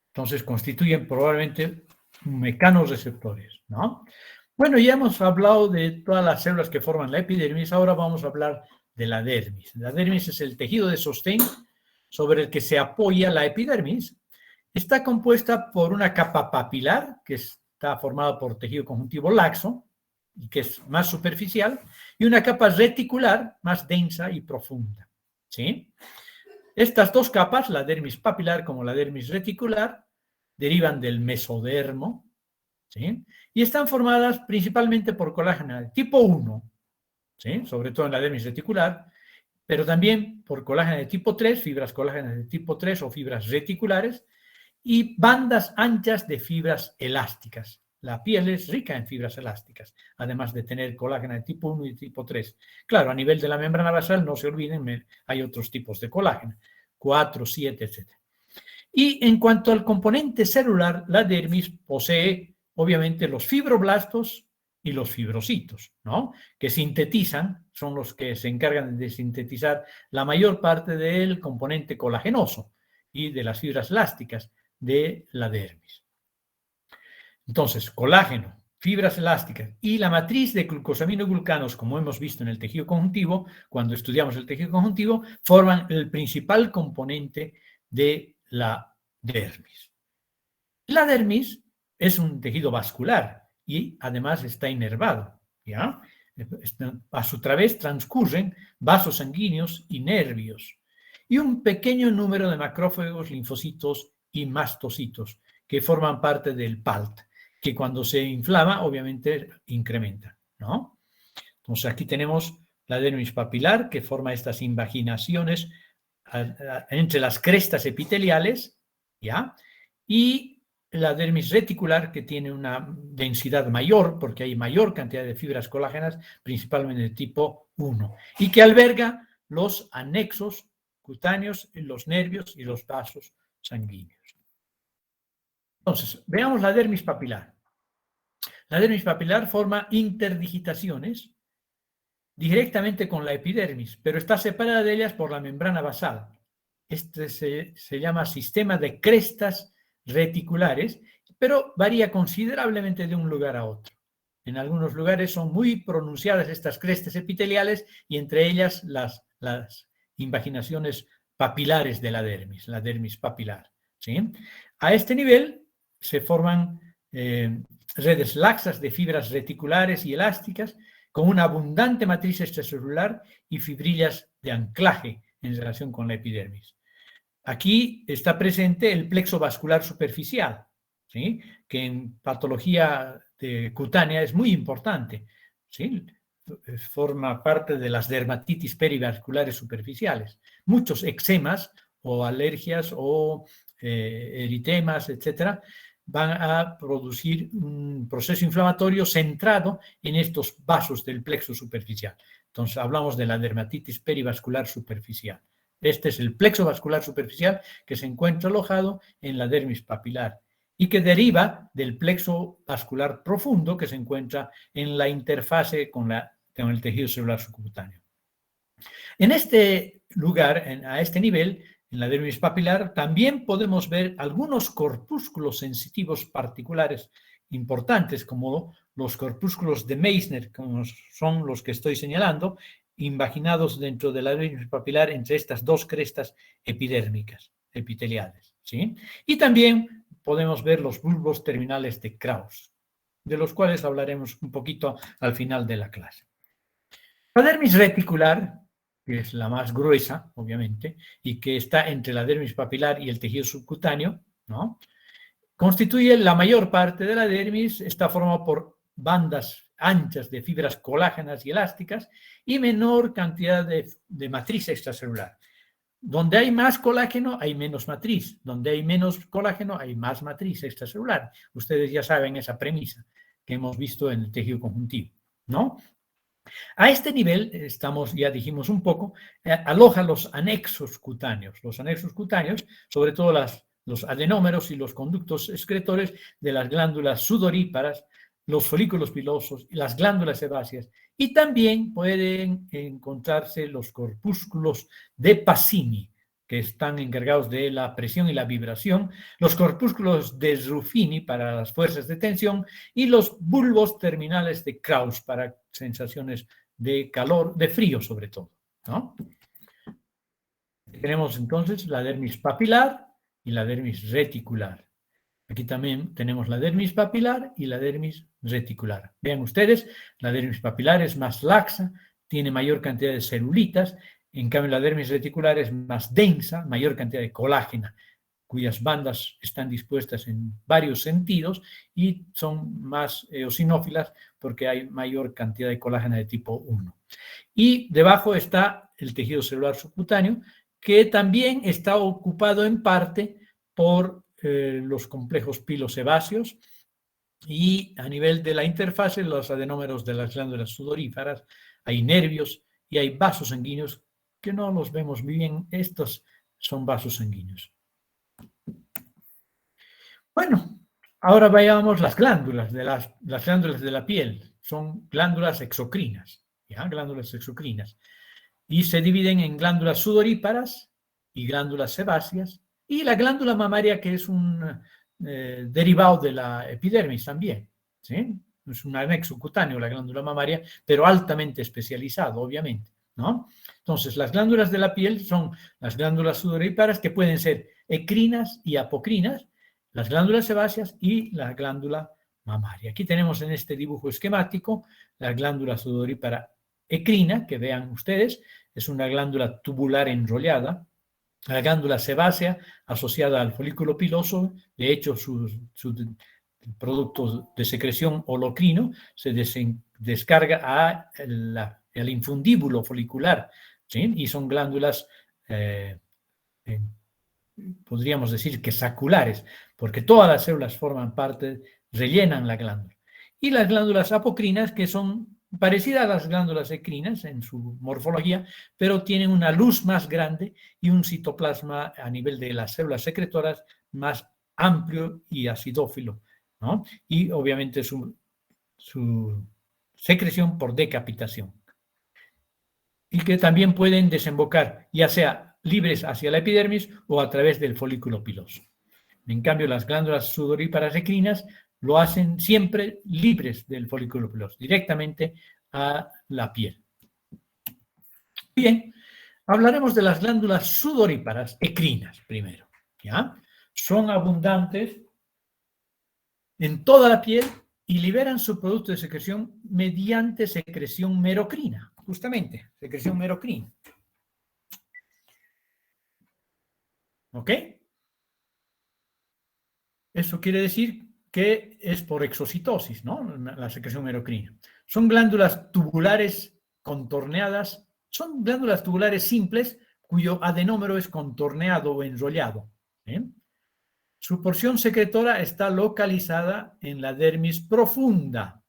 Entonces, constituyen probablemente mecanorreceptores, ¿no? Bueno, ya hemos hablado de todas las células que forman la epidermis, ahora vamos a hablar de la dermis. La dermis es el tejido de sostén sobre el que se apoya la epidermis. Está compuesta por una capa papilar, que está formada por tejido conjuntivo laxo, y que es más superficial, y una capa reticular más densa y profunda, ¿sí? Estas dos capas, la dermis papilar como la dermis reticular, derivan del mesodermo, ¿sí? Y están formadas principalmente por colágeno de tipo 1, ¿sí? Sobre todo en la dermis reticular, pero también por colágeno de tipo 3, fibras colágenas de tipo 3 o fibras reticulares, y bandas anchas de fibras elásticas. La piel es rica en fibras elásticas, además de tener colágeno de tipo 1 y tipo 3. Claro, a nivel de la membrana basal, no se olviden, hay otros tipos de colágeno, 4, 7, etc. Y en cuanto al componente celular, la dermis posee, obviamente, los fibroblastos y los fibrocitos, ¿no? Que sintetizan, son los que se encargan de sintetizar la mayor parte del componente colagenoso y de las fibras elásticas de la dermis. Entonces, colágeno, fibras elásticas y la matriz de glucosaminoglucanos, como hemos visto en el tejido conjuntivo, cuando estudiamos el tejido conjuntivo, forman el principal componente de la dermis. La dermis es un tejido vascular y además está inervado, ¿ya? A su través transcurren vasos sanguíneos y nervios y un pequeño número de macrófagos, linfocitos y mastocitos que forman parte del PALT, que cuando se inflama obviamente incrementa, ¿no? Entonces aquí tenemos la dermis papilar que forma estas invaginaciones entre las crestas epiteliales, ¿ya? Y la dermis reticular que tiene una densidad mayor porque hay mayor cantidad de fibras colágenas, principalmente de tipo 1, y que alberga los anexos cutáneos, los nervios y los vasos sanguíneos. Entonces, veamos la dermis papilar. La dermis papilar forma interdigitaciones directamente con la epidermis, pero está separada de ellas por la membrana basal. Este se llama sistema de crestas reticulares, pero varía considerablemente de un lugar a otro. En algunos lugares son muy pronunciadas estas crestas epiteliales y entre ellas las invaginaciones papilares de la dermis papilar, ¿sí? A este nivel se forman redes laxas de fibras reticulares y elásticas con una abundante matriz extracelular y fibrillas de anclaje en relación con la epidermis. Aquí está presente el plexo vascular superficial, ¿sí? Que en patología cutánea es muy importante, ¿sí? Forma parte de las dermatitis perivasculares superficiales. Muchos eczemas o alergias o eritemas, etcétera, van a producir un proceso inflamatorio centrado en estos vasos del plexo superficial. Entonces hablamos de la dermatitis perivascular superficial. Este es el plexo vascular superficial que se encuentra alojado en la dermis papilar y que deriva del plexo vascular profundo que se encuentra en la interfase con el tejido celular subcutáneo. En este lugar, a este nivel, en la dermis papilar, también podemos ver algunos corpúsculos sensitivos particulares importantes, como los corpúsculos de Meissner, como son los que estoy señalando, invaginados dentro de la dermis papilar entre estas dos crestas epidérmicas, epiteliales, ¿sí? Y también podemos ver los bulbos terminales de Krauss, de los cuales hablaremos un poquito al final de la clase. La dermis reticular, que es la más gruesa, obviamente, y que está entre la dermis papilar y el tejido subcutáneo, ¿no? Constituye la mayor parte de la dermis, está formada por bandas anchas de fibras colágenas y elásticas y menor cantidad de matriz extracelular. Donde hay más colágeno, hay menos matriz. Donde hay menos colágeno, hay más matriz extracelular. Ustedes ya saben esa premisa que hemos visto en el tejido conjuntivo, ¿no? A este nivel, ya dijimos un poco, aloja los anexos cutáneos. Los anexos cutáneos, sobre todo los adenómeros y los conductos excretores de las glándulas sudoríparas, los folículos pilosos y las glándulas sebáceas. Y también pueden encontrarse los corpúsculos de Pacini, que están encargados de la presión y la vibración, los corpúsculos de Ruffini para las fuerzas de tensión y los bulbos terminales de Krauss para sensaciones de calor, de frío sobre todo, ¿no? Tenemos entonces la dermis papilar y la dermis reticular. Aquí también tenemos la dermis papilar y la dermis reticular. Vean ustedes, la dermis papilar es más laxa, tiene mayor cantidad de celulitas, en cambio la dermis reticular es más densa, mayor cantidad de colágena, cuyas bandas están dispuestas en varios sentidos y son más eosinófilas porque hay mayor cantidad de colágeno de tipo 1. Y debajo está el tejido celular subcutáneo, que también está ocupado en parte por los complejos pilosebáceos y a nivel de la interfase, los adenómeros de las glándulas sudoríparas, hay nervios y hay vasos sanguíneos que no los vemos bien. Estos son vasos sanguíneos. Bueno, ahora veamos las glándulas las glándulas de la piel. Son glándulas exocrinas, ¿ya? Glándulas exocrinas. Y se dividen en glándulas sudoríparas y glándulas sebáceas y la glándula mamaria, que es un derivado de la epidermis también, ¿sí? Es un anexo cutáneo la glándula mamaria, pero altamente especializado, obviamente, ¿no? Entonces, las glándulas de la piel son las glándulas sudoríparas, que pueden ser ecrinas y apocrinas, las glándulas sebáceas y la glándula mamaria. Aquí tenemos en este dibujo esquemático la glándula sudorípara ecrina, que vean ustedes, es una glándula tubular enrollada. La glándula sebácea asociada al folículo piloso, de hecho su producto de secreción holocrino se descarga al infundíbulo folicular, ¿sí? Y son glándulas, podríamos decir que saculares, porque todas las células forman parte, rellenan la glándula. Y las glándulas apocrinas, que son parecidas a las glándulas ecrinas en su morfología, pero tienen una luz más grande y un citoplasma a nivel de las células secretoras más amplio y acidófilo, ¿no? Y obviamente su secreción por decapitación. Y que también pueden desembocar, ya sea libres hacia la epidermis o a través del folículo piloso. En cambio, las glándulas sudoríparas ecrinas lo hacen siempre libres del folículo piloso, directamente a la piel. Bien, hablaremos de las glándulas sudoríparas ecrinas primero, ¿ya? Son abundantes en toda la piel y liberan su producto de secreción mediante secreción merocrina, justamente, secreción merocrina. ¿Ok? Eso quiere decir que es por exocitosis, ¿no? La secreción merocrina. Son glándulas tubulares contorneadas, son glándulas tubulares simples cuyo adenómero es contorneado o enrollado. ¿Eh? Su porción secretora está localizada en la dermis profunda,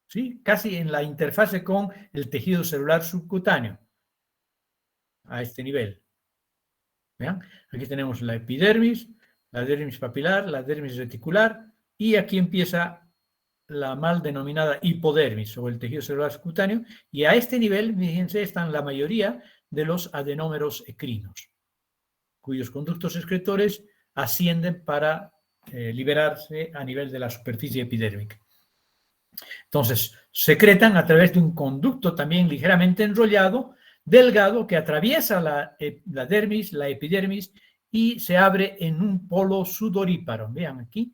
¿sí? Casi en la interfase con el tejido celular subcutáneo, a este nivel. ¿Vean? Aquí tenemos la epidermis, la dermis papilar, la dermis reticular, y aquí empieza la mal denominada hipodermis o el tejido celular subcutáneo, y a este nivel, fíjense, están la mayoría de los adenómeros ecrinos, cuyos conductos excretores ascienden para liberarse a nivel de la superficie epidérmica. Entonces, secretan a través de un conducto también ligeramente enrollado, delgado, que atraviesa la dermis, la epidermis, y se abre en un polo sudoríparo. Vean aquí.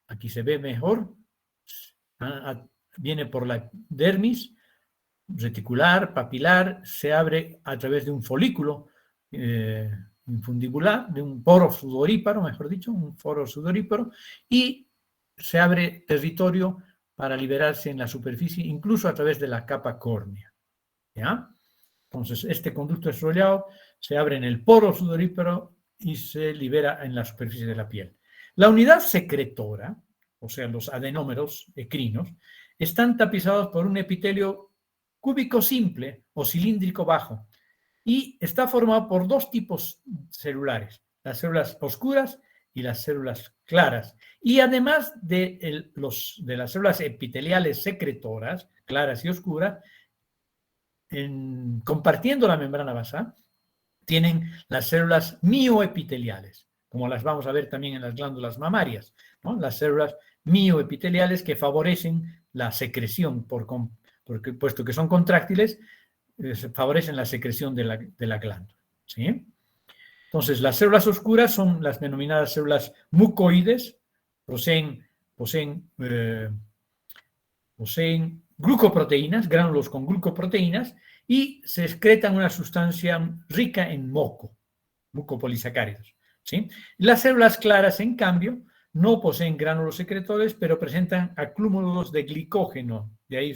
Aquí se ve mejor. Viene por la dermis reticular, papilar, se abre a través de un folículo infundibular, de un poro sudoríparo, mejor dicho, un foro sudoríparo, y se abre territorio para liberarse en la superficie, incluso a través de la capa córnea. ¿Ya? Entonces, este conducto enrollado se abre en el poro sudoríparo y se libera en la superficie de la piel. La unidad secretora, o sea, los adenómeros ecrinos, están tapizados por un epitelio cúbico simple o cilíndrico bajo y está formado por dos tipos celulares, las células oscuras y las células claras. Y además de las células epiteliales secretoras, claras y oscuras, compartiendo la membrana basal, tienen las células mioepiteliales, como las vamos a ver también en las glándulas mamarias, ¿no? Las células mioepiteliales que favorecen la secreción, porque puesto que son contráctiles, favorecen la secreción de la glándula, ¿sí? Entonces, las células oscuras son las denominadas células mucoides, poseen glucoproteínas, gránulos con glucoproteínas, y se excretan una sustancia rica en mucopolisacáridos, ¿sí? Las células claras, en cambio, no poseen gránulos secretores, pero presentan acúmulos de glicógeno, de ahí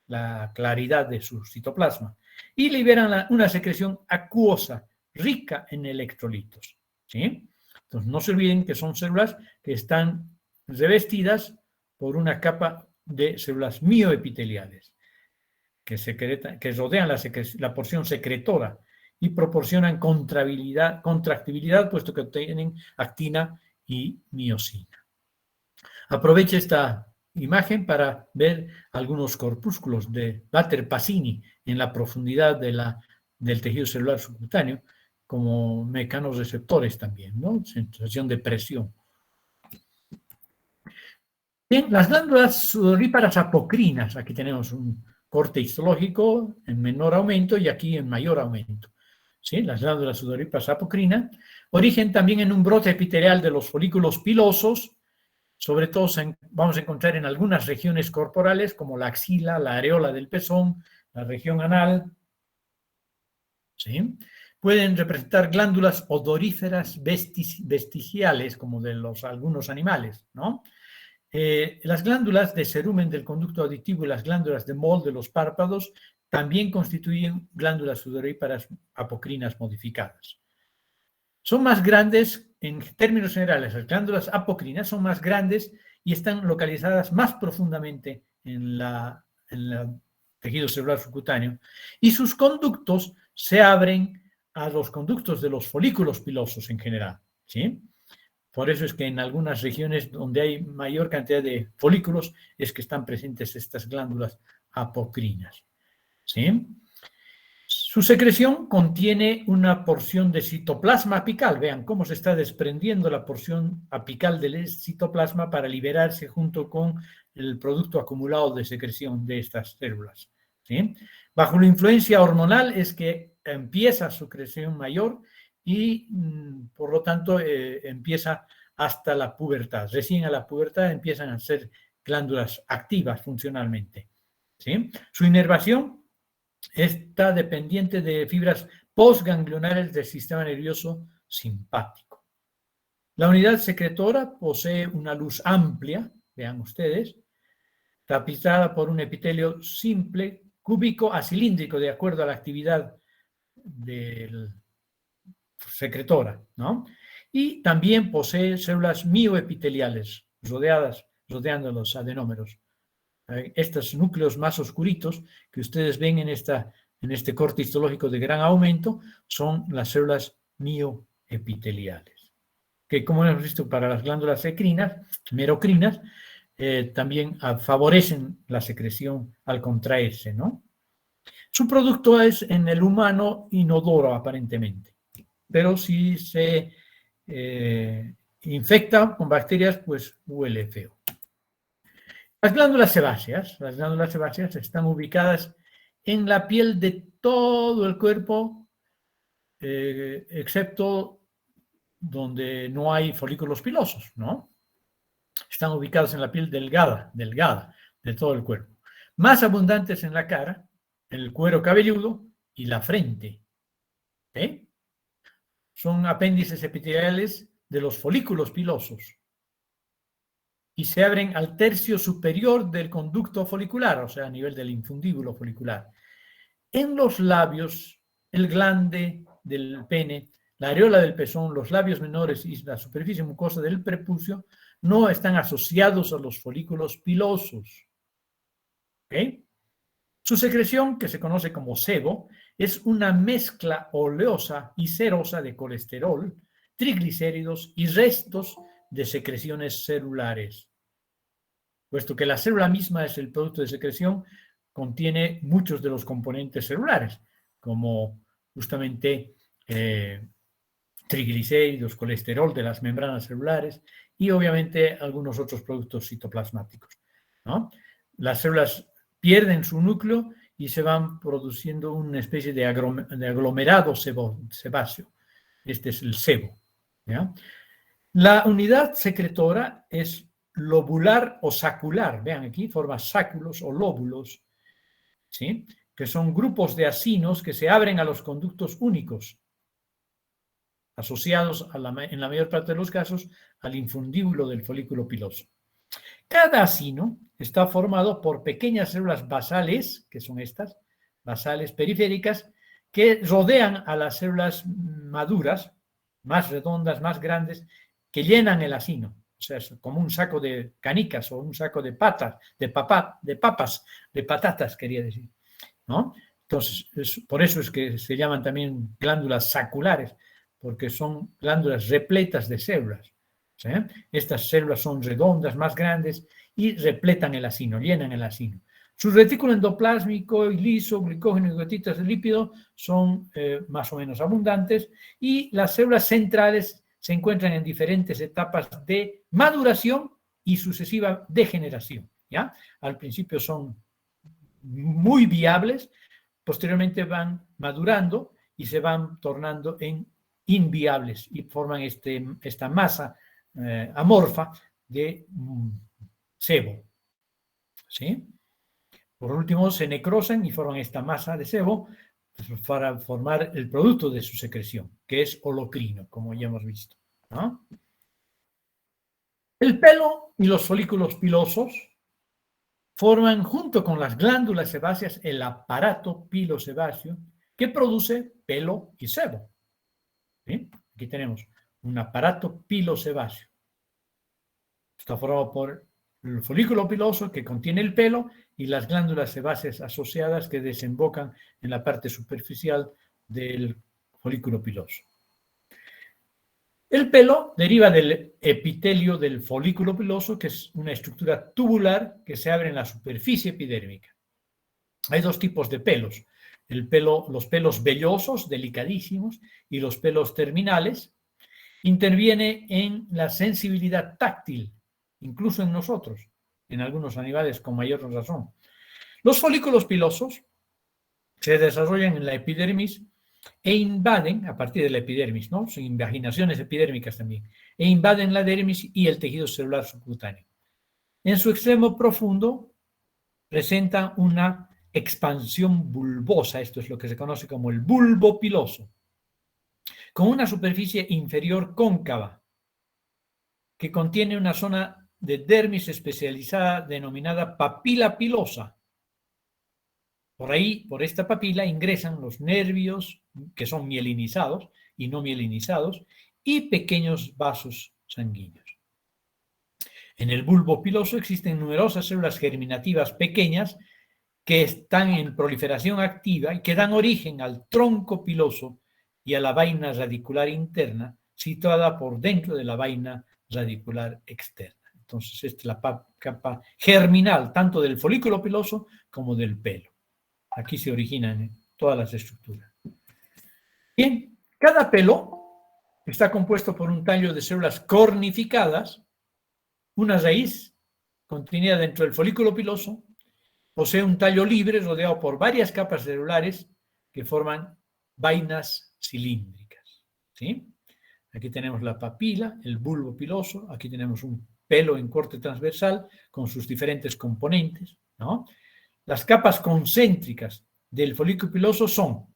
la claridad de su citoplasma, y liberan una secreción acuosa, rica en electrolitos, ¿sí? Entonces, no se olviden que son células que están revestidas por una capa de células mioepiteliales que rodean la porción secretora y proporcionan contractibilidad, puesto que tienen actina y miosina. Aproveche esta imagen para ver algunos corpúsculos de Vater-Pacini en la profundidad del tejido celular subcutáneo, como mecanorreceptores también, ¿no? Sensación de presión. Bien, las glándulas sudoríparas apocrinas, aquí tenemos un corte histológico en menor aumento y aquí en mayor aumento. ¿Sí? Las glándulas sudoríparas apocrinas, origen también en un brote epitelial de los folículos pilosos, sobre todo vamos a encontrar en algunas regiones corporales como la axila, la areola del pezón, la región anal. ¿Sí? Pueden representar glándulas odoríferas vestigiales, como de algunos animales, ¿no? Las glándulas de cerumen del conducto auditivo y las glándulas de Moll de los párpados también constituyen glándulas sudoríparas apocrinas modificadas. Son más grandes, en términos generales, las glándulas apocrinas son más grandes y están localizadas más profundamente en el tejido celular subcutáneo, y sus conductos se abren a los conductos de los folículos pilosos en general, ¿sí? Por eso es que en algunas regiones donde hay mayor cantidad de folículos es que están presentes estas glándulas apocrinas, ¿sí? Su secreción contiene una porción de citoplasma apical. Vean cómo se está desprendiendo la porción apical del citoplasma para liberarse junto con el producto acumulado de secreción de estas células, ¿sí? Bajo la influencia hormonal es que empieza su secreción mayor y, por lo tanto, empieza hasta la pubertad. Recién a la pubertad empiezan a ser glándulas activas funcionalmente, ¿sí? Su inervación está dependiente de fibras postganglionares del sistema nervioso simpático. La unidad secretora posee una luz amplia, vean ustedes, tapizada por un epitelio simple, cúbico a cilíndrico, de acuerdo a la actividad del secretora, ¿no? Y también posee células mioepiteliales rodeando los adenómeros. Estos núcleos más oscuritos que ustedes ven en este corte histológico de gran aumento son las células mioepiteliales, que, como hemos visto para las glándulas merocrinas, también favorecen la secreción al contraerse, ¿no? Su producto es en el humano inodoro aparentemente, pero si se infecta con bacterias, pues huele feo. Las glándulas sebáceas están ubicadas en la piel de todo el cuerpo, excepto donde no hay folículos pilosos, ¿no? Están ubicadas en la piel delgada de todo el cuerpo. Más abundantes en la cara, en el cuero cabelludo y la frente. ¿Eh? Son apéndices epiteliales de los folículos pilosos y se abren al tercio superior del conducto folicular, o sea, a nivel del infundíbulo folicular. En los labios, el glande del pene, la areola del pezón, los labios menores y la superficie mucosa del prepucio no están asociados a los folículos pilosos. ¿Okay? Su secreción, que se conoce como sebo, es una mezcla oleosa y serosa de colesterol, triglicéridos y restos de secreciones celulares. Puesto que la célula misma es el producto de secreción, contiene muchos de los componentes celulares, como justamente triglicéridos, colesterol de las membranas celulares y obviamente algunos otros productos citoplasmáticos, ¿no? Las células pierden su núcleo y se van produciendo una especie de aglomerado sebáceo. Este es el sebo, ¿ya? La unidad secretora es lobular o sacular. Vean aquí, forma sáculos o lóbulos, ¿sí? Que son grupos de acinos que se abren a los conductos únicos, asociados en la mayor parte de los casos al infundíbulo del folículo piloso. Cada acino está formado por pequeñas células basales, que son estas, basales periféricas, que rodean a las células maduras, más redondas, más grandes, que llenan el acino. O sea, es como un saco de canicas o un saco de patatas, quería decir, ¿no? Entonces, por eso es que se llaman también glándulas saculares, porque son glándulas repletas de células, ¿sí? Estas células son redondas, más grandes y repletan el acino, llenan el acino. Su retículo endoplásmico y liso, glicógeno y gotitas de lípido son más o menos abundantes y las células centrales se encuentran en diferentes etapas de maduración y sucesiva degeneración, ¿ya? Al principio son muy viables, posteriormente van madurando y se van tornando en inviables y forman esta masa amorfa de sebo. ¿Sí? Por último, se necrosan y forman esta masa de sebo para formar el producto de su secreción, que es holocrino, como ya hemos visto, ¿no? El pelo y los folículos pilosos forman, junto con las glándulas sebáceas, el aparato pilosebáceo que produce pelo y sebo. ¿Sí? Aquí tenemos un aparato pilosebáceo. Está formado por el folículo piloso que contiene el pelo y las glándulas sebáceas asociadas que desembocan en la parte superficial del folículo piloso. El pelo deriva del epitelio del folículo piloso, que es una estructura tubular que se abre en la superficie epidérmica. Hay dos tipos de pelos: los pelos vellosos, delicadísimos, y los pelos terminales. Interviene en la sensibilidad táctil, incluso en nosotros, en algunos animales con mayor razón. Los folículos pilosos se desarrollan en la epidermis e invaden, a partir de la epidermis, ¿no? Son invaginaciones epidérmicas también, e invaden la dermis y el tejido celular subcutáneo. En su extremo profundo presenta una expansión bulbosa, esto es lo que se conoce como el bulbo piloso, con una superficie inferior cóncava que contiene una zona de dermis especializada denominada papila pilosa. Por ahí, por esta papila, ingresan los nervios, que son mielinizados y no mielinizados, y pequeños vasos sanguíneos. En el bulbo piloso existen numerosas células germinativas pequeñas que están en proliferación activa y que dan origen al tronco piloso y a la vaina radicular interna, situada por dentro de la vaina radicular externa. Entonces, esta es la capa germinal, tanto del folículo piloso como del pelo. Aquí se originan todas las estructuras. Bien, cada pelo está compuesto por un tallo de células cornificadas, una raíz contenida dentro del folículo piloso, posee un tallo libre rodeado por varias capas celulares que forman vainas cilíndricas. ¿Sí? Aquí tenemos la papila, el bulbo piloso, aquí tenemos un pelo en corte transversal con sus diferentes componentes, ¿no? Las capas concéntricas del folículo piloso son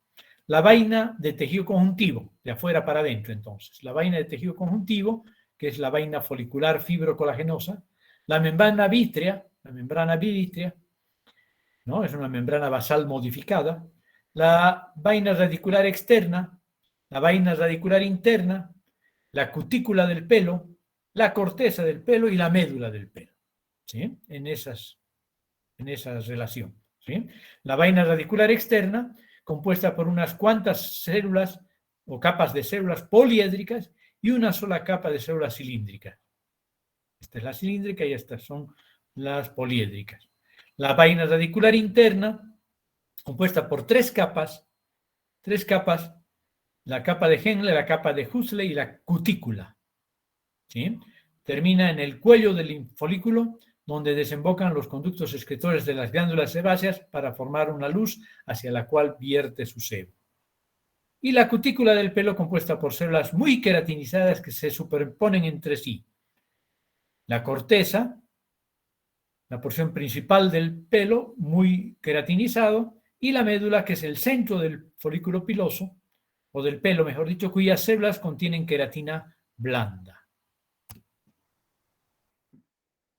la vaina de tejido conjuntivo, de afuera para adentro entonces, la vaina de tejido conjuntivo, que es la vaina folicular fibrocolagenosa, la membrana vítrea, ¿no? Es una membrana basal modificada, la vaina radicular externa, la vaina radicular interna, la cutícula del pelo, la corteza del pelo y la médula del pelo, ¿sí? En esa relación, ¿sí? La vaina radicular externa, compuesta por unas cuantas células o capas de células poliédricas y una sola capa de células cilíndricas. Esta es la cilíndrica y estas son las poliédricas. La vaina radicular interna, compuesta por tres capas, la capa de Henle, la capa de Huxley y la cutícula, ¿sí? Termina en el cuello del folículo, donde desembocan los conductos excretores de las glándulas sebáceas para formar una luz hacia la cual vierte su sebo. Y la cutícula del pelo, compuesta por células muy queratinizadas que se superponen entre sí. La corteza, la porción principal del pelo, muy queratinizado, y la médula, que es el centro del folículo piloso, o del pelo, mejor dicho, cuyas células contienen queratina blanda.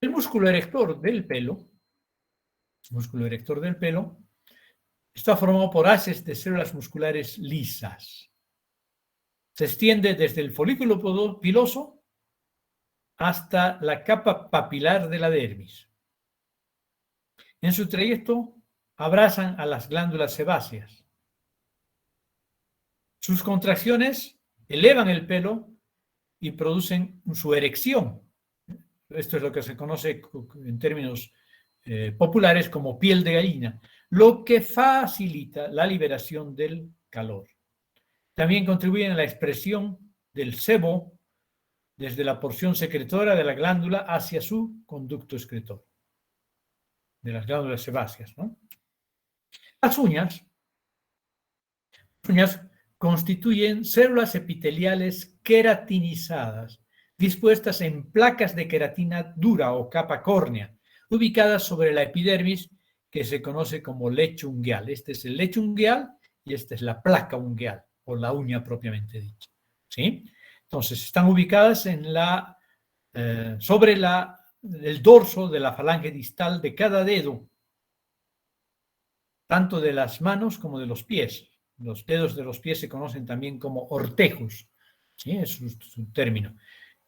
El músculo erector del pelo, está formado por haces de células musculares lisas. Se extiende desde el folículo piloso hasta la capa papilar de la dermis. En su trayecto abrazan a las glándulas sebáceas. Sus contracciones elevan el pelo y producen su erección. Esto es lo que se conoce en términos populares como piel de gallina, lo que facilita la liberación del calor. También contribuyen a la expresión del sebo desde la porción secretora de la glándula hacia su conducto excretor, de las glándulas sebáceas, ¿no? Las uñas constituyen células epiteliales queratinizadas, dispuestas en placas de queratina dura o capa córnea, ubicadas sobre la epidermis, que se conoce como lecho ungueal. Este es el lecho ungueal y esta es la placa ungueal, o la uña propiamente dicha. ¿Sí? Entonces, están ubicadas sobre el dorso de la falange distal de cada dedo, tanto de las manos como de los pies. Los dedos de los pies se conocen también como ortejos, ¿sí? Es su término.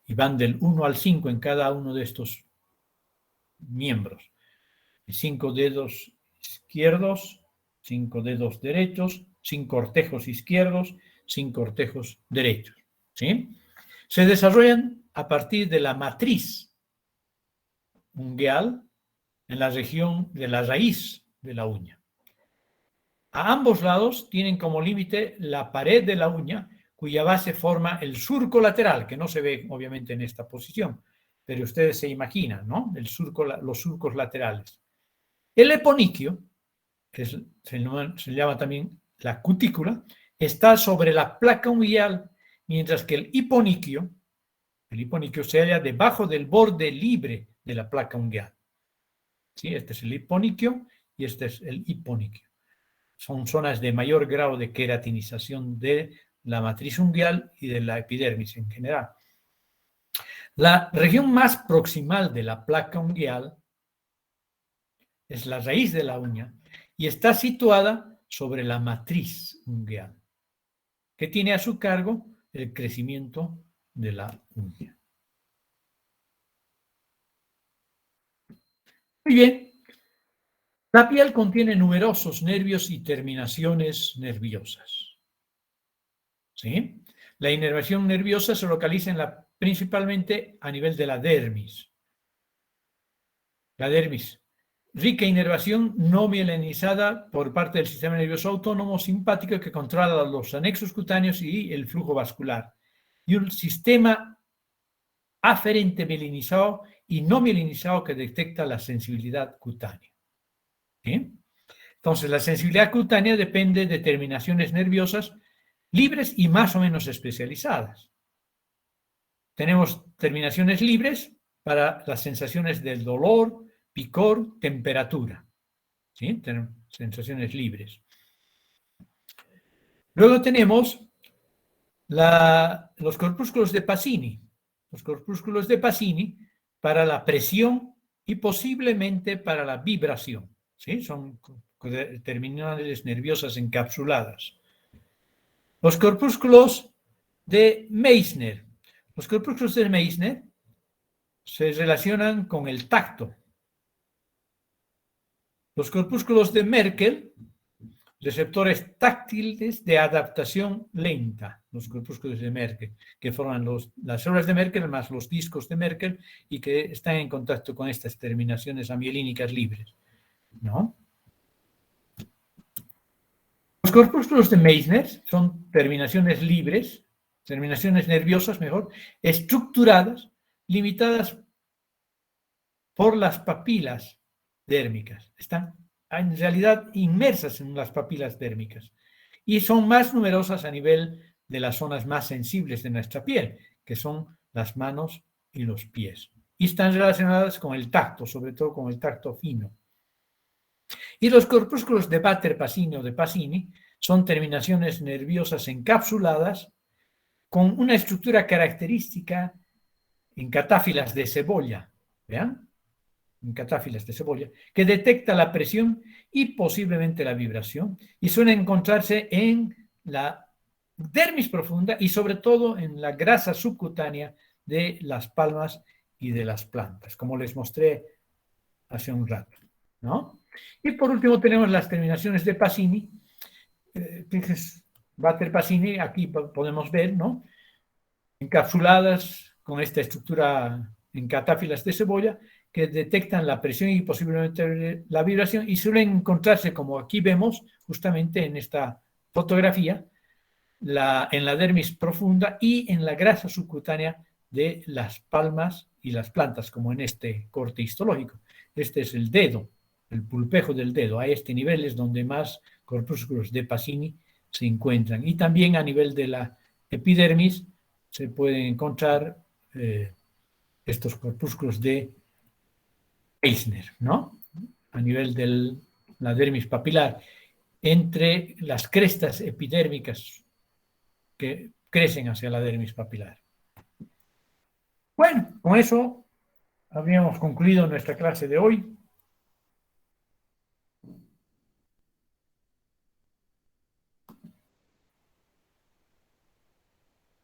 Y van del 1 al 5 en cada uno de estos miembros. 5 dedos izquierdos, 5 dedos derechos, 5 ortejos izquierdos, 5 ortejos derechos. ¿Sí? Se desarrollan a partir de la matriz ungueal en la región de la raíz de la uña. A ambos lados tienen como límite la pared de la uña, cuya base forma el surco lateral, que no se ve obviamente en esta posición, pero ustedes se imaginan, ¿no? Los surcos laterales. El eponiquio, que se llama también la cutícula, está sobre la placa ungueal, mientras que el hiponiquio se halla debajo del borde libre de la placa ungueal. ¿Sí? Este es el hiponiquio y este es el hiponiquio. Son zonas de mayor grado de queratinización de la matriz ungueal y de la epidermis en general. La región más proximal de la placa ungueal es la raíz de la uña y está situada sobre la matriz ungueal, que tiene a su cargo el crecimiento de la uña. Muy bien. La piel contiene numerosos nervios y terminaciones nerviosas. ¿Sí? La inervación nerviosa se localiza principalmente a nivel de la dermis. La dermis, rica inervación no mielinizada por parte del sistema nervioso autónomo simpático que controla los anexos cutáneos y el flujo vascular. Y un sistema aferente mielinizado y no mielinizado que detecta la sensibilidad cutánea. ¿Sí? Entonces, la sensibilidad cutánea depende de terminaciones nerviosas libres y más o menos especializadas. Tenemos terminaciones libres para las sensaciones del dolor, picor, temperatura. ¿Sí? Tenemos sensaciones libres. Luego tenemos los corpúsculos de Pacini. Los corpúsculos de Pacini para la presión y posiblemente para la vibración. ¿Sí? Son terminales nerviosas encapsuladas. Los corpúsculos de Meissner. Los corpúsculos de Meissner se relacionan con el tacto. Los corpúsculos de Merkel, receptores táctiles de adaptación lenta. Los corpúsculos de Merkel, que forman las células de Merkel más los discos de Merkel y que están en contacto con estas terminaciones amielínicas libres, ¿no? Los corpúsculos de Meissner son terminaciones libres, terminaciones nerviosas, mejor, estructuradas, limitadas por las papilas dérmicas. Están en realidad inmersas en las papilas dérmicas y son más numerosas a nivel de las zonas más sensibles de nuestra piel, que son las manos y los pies. Y están relacionadas con el tacto, sobre todo con el tacto fino. Y los corpúsculos de Batter-Pacini o de Pacini son terminaciones nerviosas encapsuladas con una estructura característica en catáfilas de cebolla, ¿vean? En catáfilas de cebolla, que detecta la presión y posiblemente la vibración, y suelen encontrarse en la dermis profunda y sobre todo en la grasa subcutánea de las palmas y de las plantas, como les mostré hace un rato, ¿no? Y por último tenemos las terminaciones de Pacini. Batter-Pacini, aquí podemos ver, ¿no? Encapsuladas con esta estructura en catáfilas de cebolla que detectan la presión y posiblemente la vibración y suelen encontrarse, como aquí vemos justamente en esta fotografía, en la dermis profunda y en la grasa subcutánea de las palmas y las plantas, como en este corte histológico. Este es el dedo, el pulpejo del dedo. A este nivel es donde más corpúsculos de Pacini se encuentran. Y también a nivel de la epidermis se pueden encontrar estos corpúsculos de Eisner, ¿no? A nivel de la dermis papilar, entre las crestas epidérmicas que crecen hacia la dermis papilar. Bueno, con eso habíamos concluido nuestra clase de hoy.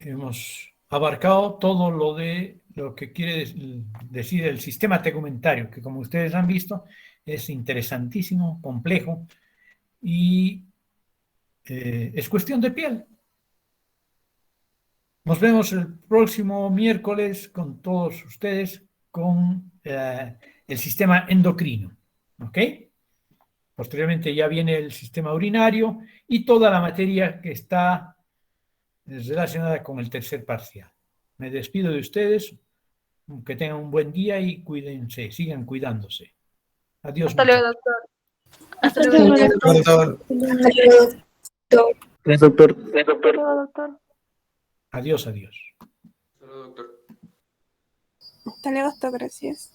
Hemos abarcado todo lo que quiere decir el sistema tegumentario, que como ustedes han visto es interesantísimo, complejo y es cuestión de piel. Nos vemos el próximo miércoles con todos ustedes con el sistema endocrino, ¿ok? Posteriormente ya viene el sistema urinario y toda la materia que está relacionada con el tercer parcial. Me despido de ustedes, que tengan un buen día y cuídense, sigan cuidándose. Adiós. Hasta luego, doctor. Hasta luego, Doctor. Gracias, doctor. Hasta luego, doctor. Adiós, adiós. Hasta luego, doctor. Hasta luego, doctor. Gracias.